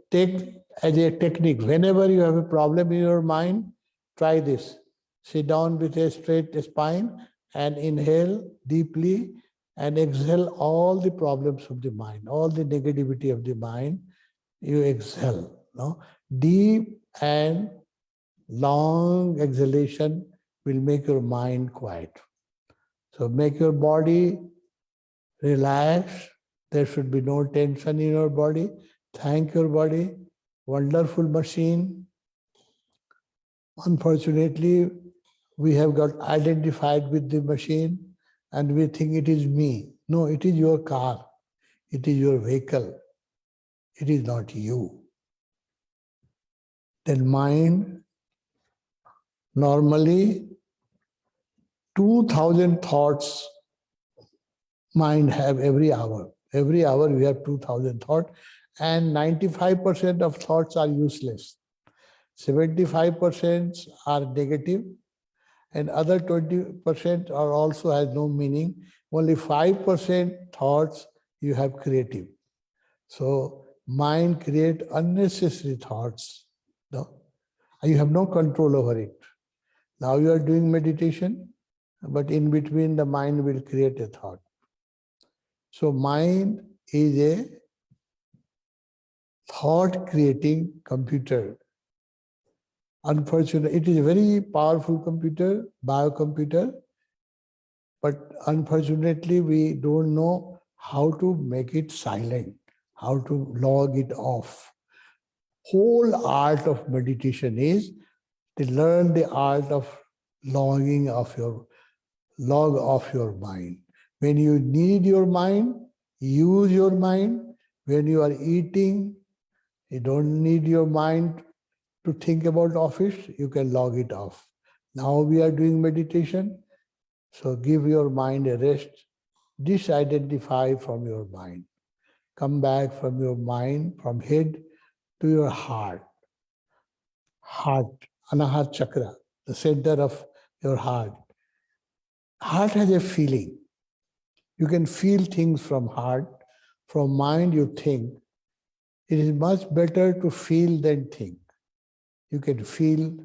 Take as a technique, whenever you have a problem in your mind, try this. Sit down with a straight spine and inhale deeply and exhale all the problems of the mind, all the negativity of the mind. You exhale. No? Deep and long exhalation will make your mind quiet. So make your body relax. There should be no tension in your body. Thank your body. Wonderful machine. Unfortunately, we have got identified with the machine and we think it is me. No, it is your car. It is your vehicle. It is not you. Then mind, normally 2,000 thoughts mind have every hour. Every hour we have 2,000 thoughts, and 95% of thoughts are useless. 75% are negative, and other 20% are also has no meaning. Only 5% thoughts you have creative. So mind create unnecessary thoughts. No? You have no control over it. Now you are doing meditation, but in between the mind will create a thought. So mind is a thought-creating computer. Unfortunately, it is a very powerful computer, biocomputer, but unfortunately we don't know how to make it silent, how to log it off. Whole art of meditation is to learn the art of log off your mind. When you need your mind, use your mind. When you are eating, you don't need your mind to think about office, you can log it off. Now we are doing meditation, so give your mind a rest. Disidentify from your mind. Come back from your mind, from head to your heart. Heart. Anahata chakra, the center of your heart. Heart has a feeling. You can feel things from heart. From mind you think. It is much better to feel than think. You can feel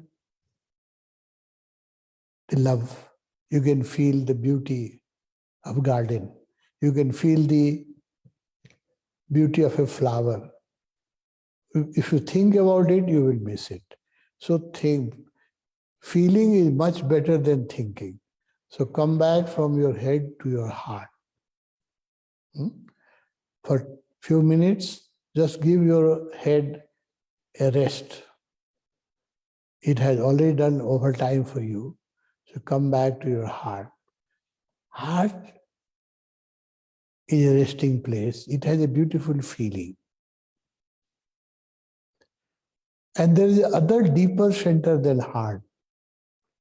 the love. You can feel the beauty of a garden. You can feel the beauty of a flower. If you think about it, you will miss it. So think. Feeling is much better than thinking. So come back from your head to your heart. For few minutes, just give your head a rest. It has already done overtime for you. So come back to your heart. Heart is a resting place. It has a beautiful feeling. And there is another deeper center than heart.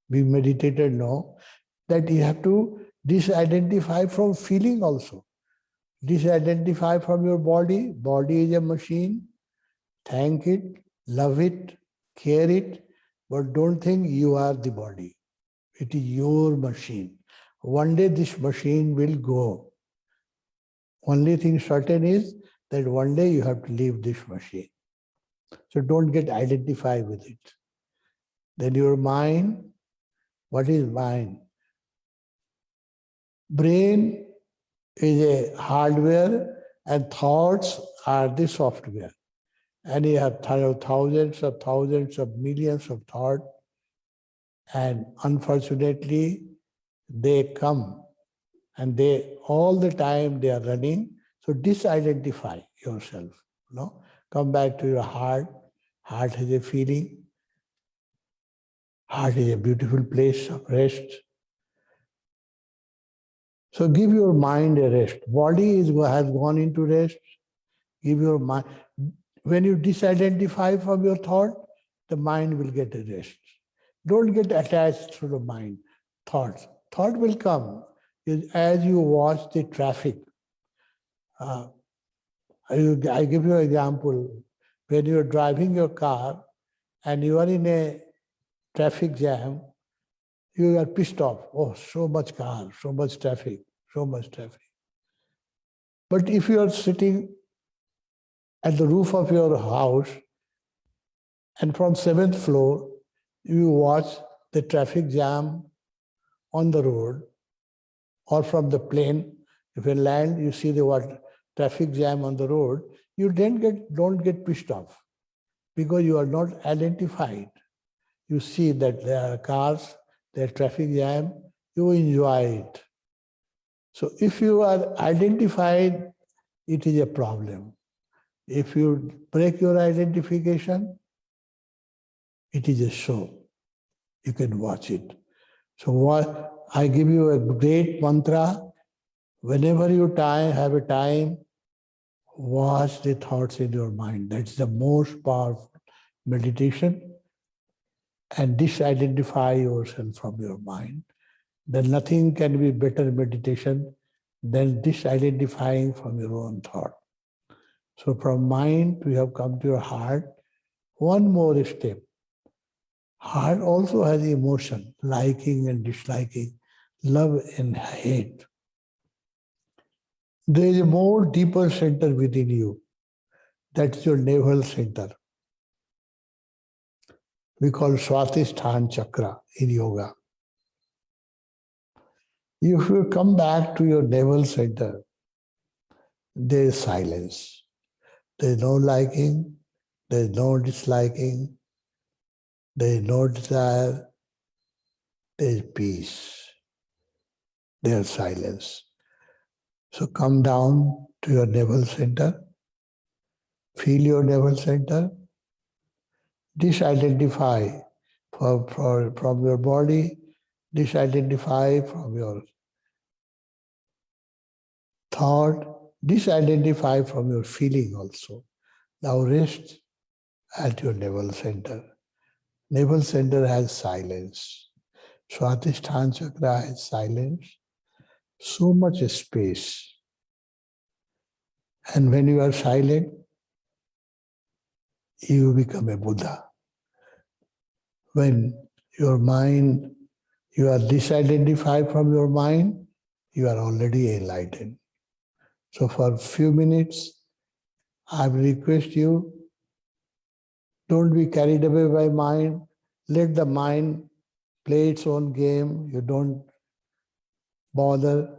We meditated now that you have to disidentify from feeling also. Disidentify from your body. Body is a machine. Thank it, love it, care it, but don't think you are the body. It is your machine. One day this machine will go. Only thing certain is that one day you have to leave this machine. So don't get identified with it. Then your mind, what is mind? Brain is a hardware and thoughts are the software. And you have thousands of millions of thoughts. And unfortunately, they come and they all the time they are running. So disidentify yourself. No? Come back to your heart. Heart has a feeling. Heart is a beautiful place of rest. So give your mind a rest. Body has gone into rest. Give your mind. When you disidentify from your thought, the mind will get a rest. Don't get attached to the mind. Thoughts. Thought will come as you watch the traffic. I give you an example. When you are driving your car and you are in a traffic jam, you are pissed off. Oh, so much car, so much traffic, so much traffic. But if you are sitting at the roof of your house and from 7th floor, you watch the traffic jam on the road or from the plane. If you land, you see the traffic jam on the road. You don't get pissed off because you are not identified. You see that there are cars, there are traffic jam, you enjoy it. So if you are identified, it is a problem. If you break your identification, it is a show. You can watch it. So I give you a great mantra. Whenever you have a time, watch the thoughts in your mind. That's the most powerful meditation. And disidentify yourself from your mind. Then nothing can be better meditation than disidentifying from your own thought. So from mind, we have come to your heart. One more step. Heart also has emotion, liking and disliking, love and hate. There is a more deeper center within you. That's your navel center. We call Swatisthana chakra in yoga. If you come back to your navel center, there is silence. There is no liking, there is no disliking, there is no desire, there is peace, there is silence. So come down to your navel center, feel your navel center, disidentify from your body, disidentify from your thought, disidentify from your feeling also. Now rest at your navel center. Navel center has silence. Swatisthana chakra has silence. So much space. And when you are silent, you become a Buddha. When your mind, you are disidentified from your mind, you are already enlightened. So for a few minutes, I will request you, don't be carried away by mind. Let the mind play its own game. You don't bother.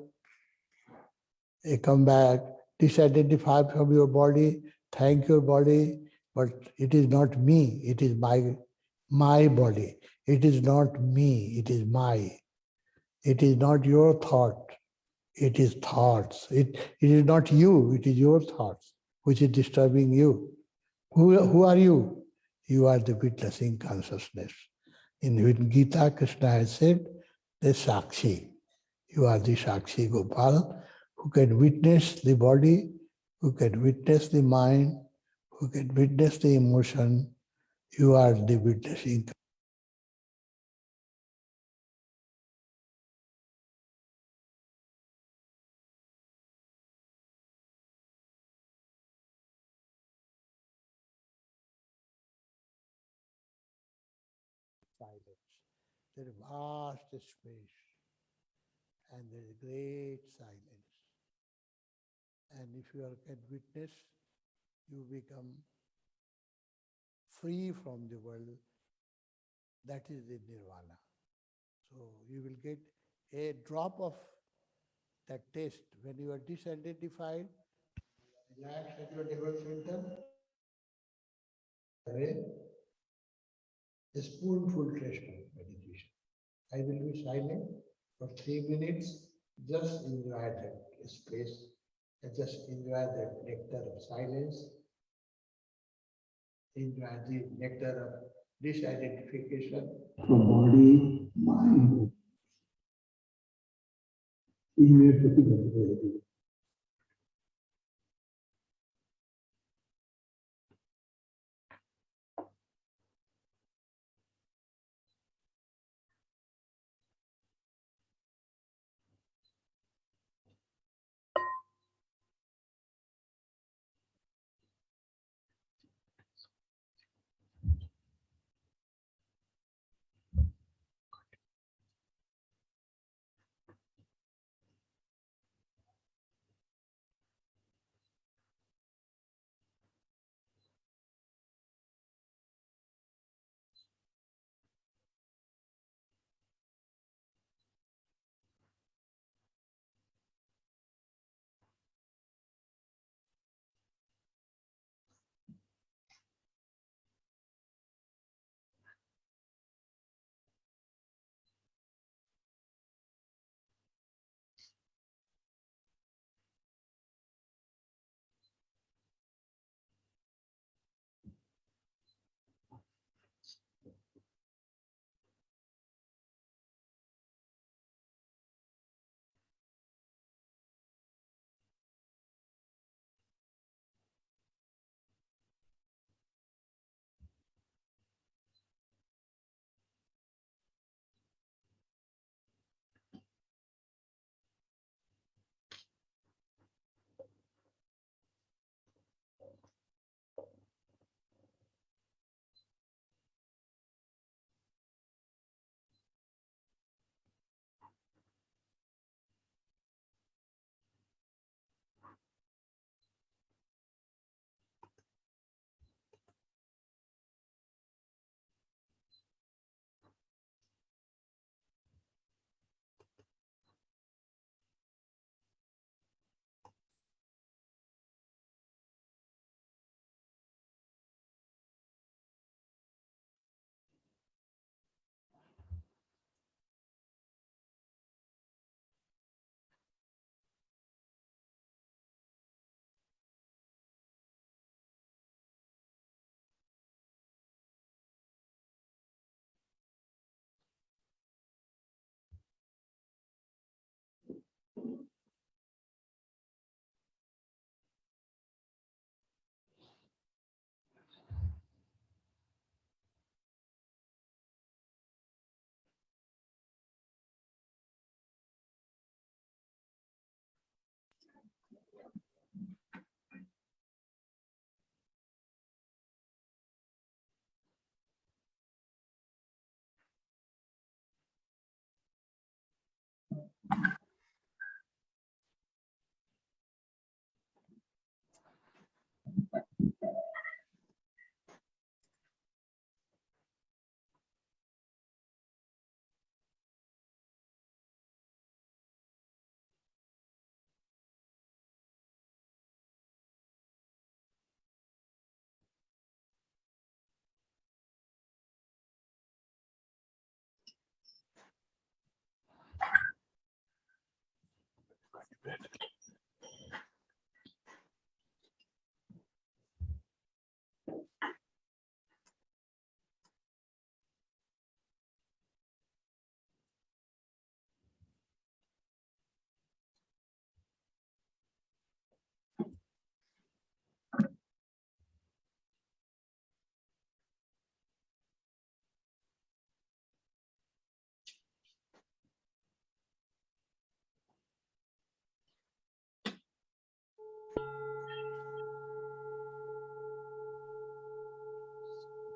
You come back, disidentify from your body, thank your body, but it is not me, it is my body. It is not me, it is my. It is not your thought, it is thoughts. It is not you, it is your thoughts, which is disturbing you. Who are you? You are the witnessing consciousness. In Gita, Krishna has said, the Sakshi. You are the Sakshi Gopal, who can witness the body, who can witness the mind, who can witness the emotion. You are the witnessing. Silence. There is vast space and there is great silence. And if you can witness, you become free from the world. That is the nirvana. So you will get a drop of that taste when you are disidentified. Relax at your navel center. A spoonful taste of meditation. I will be silent for 3 minutes. Just enjoy that space and just enjoy that nectar of silence. Enjoy the nectar of disidentification from body, mind.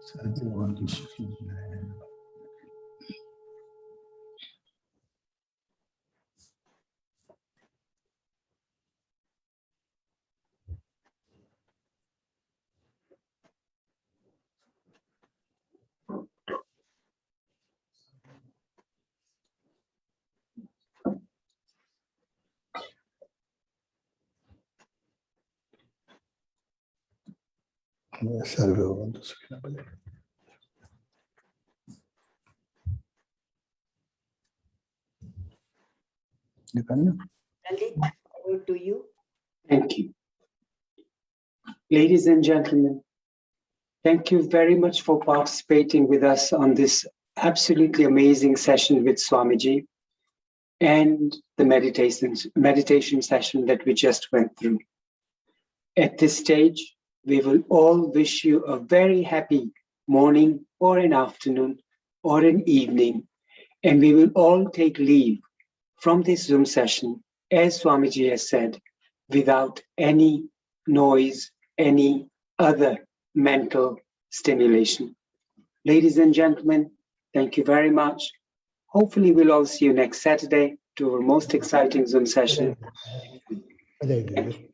Sarve Bhavantu Sukhina Bhavantu. Lalit, over to you. Thank you. Ladies and gentlemen, thank you very much for participating with us on this absolutely amazing session with Swamiji and the meditation session that we just went through. At this stage, we will all wish you a very happy morning or an afternoon or an evening, and we will all take leave from this Zoom session, as Swamiji has said, without any noise, any other mental stimulation. Ladies and gentlemen, thank you very much. Hopefully we'll all see you next Saturday to our most exciting Zoom session. Thank you.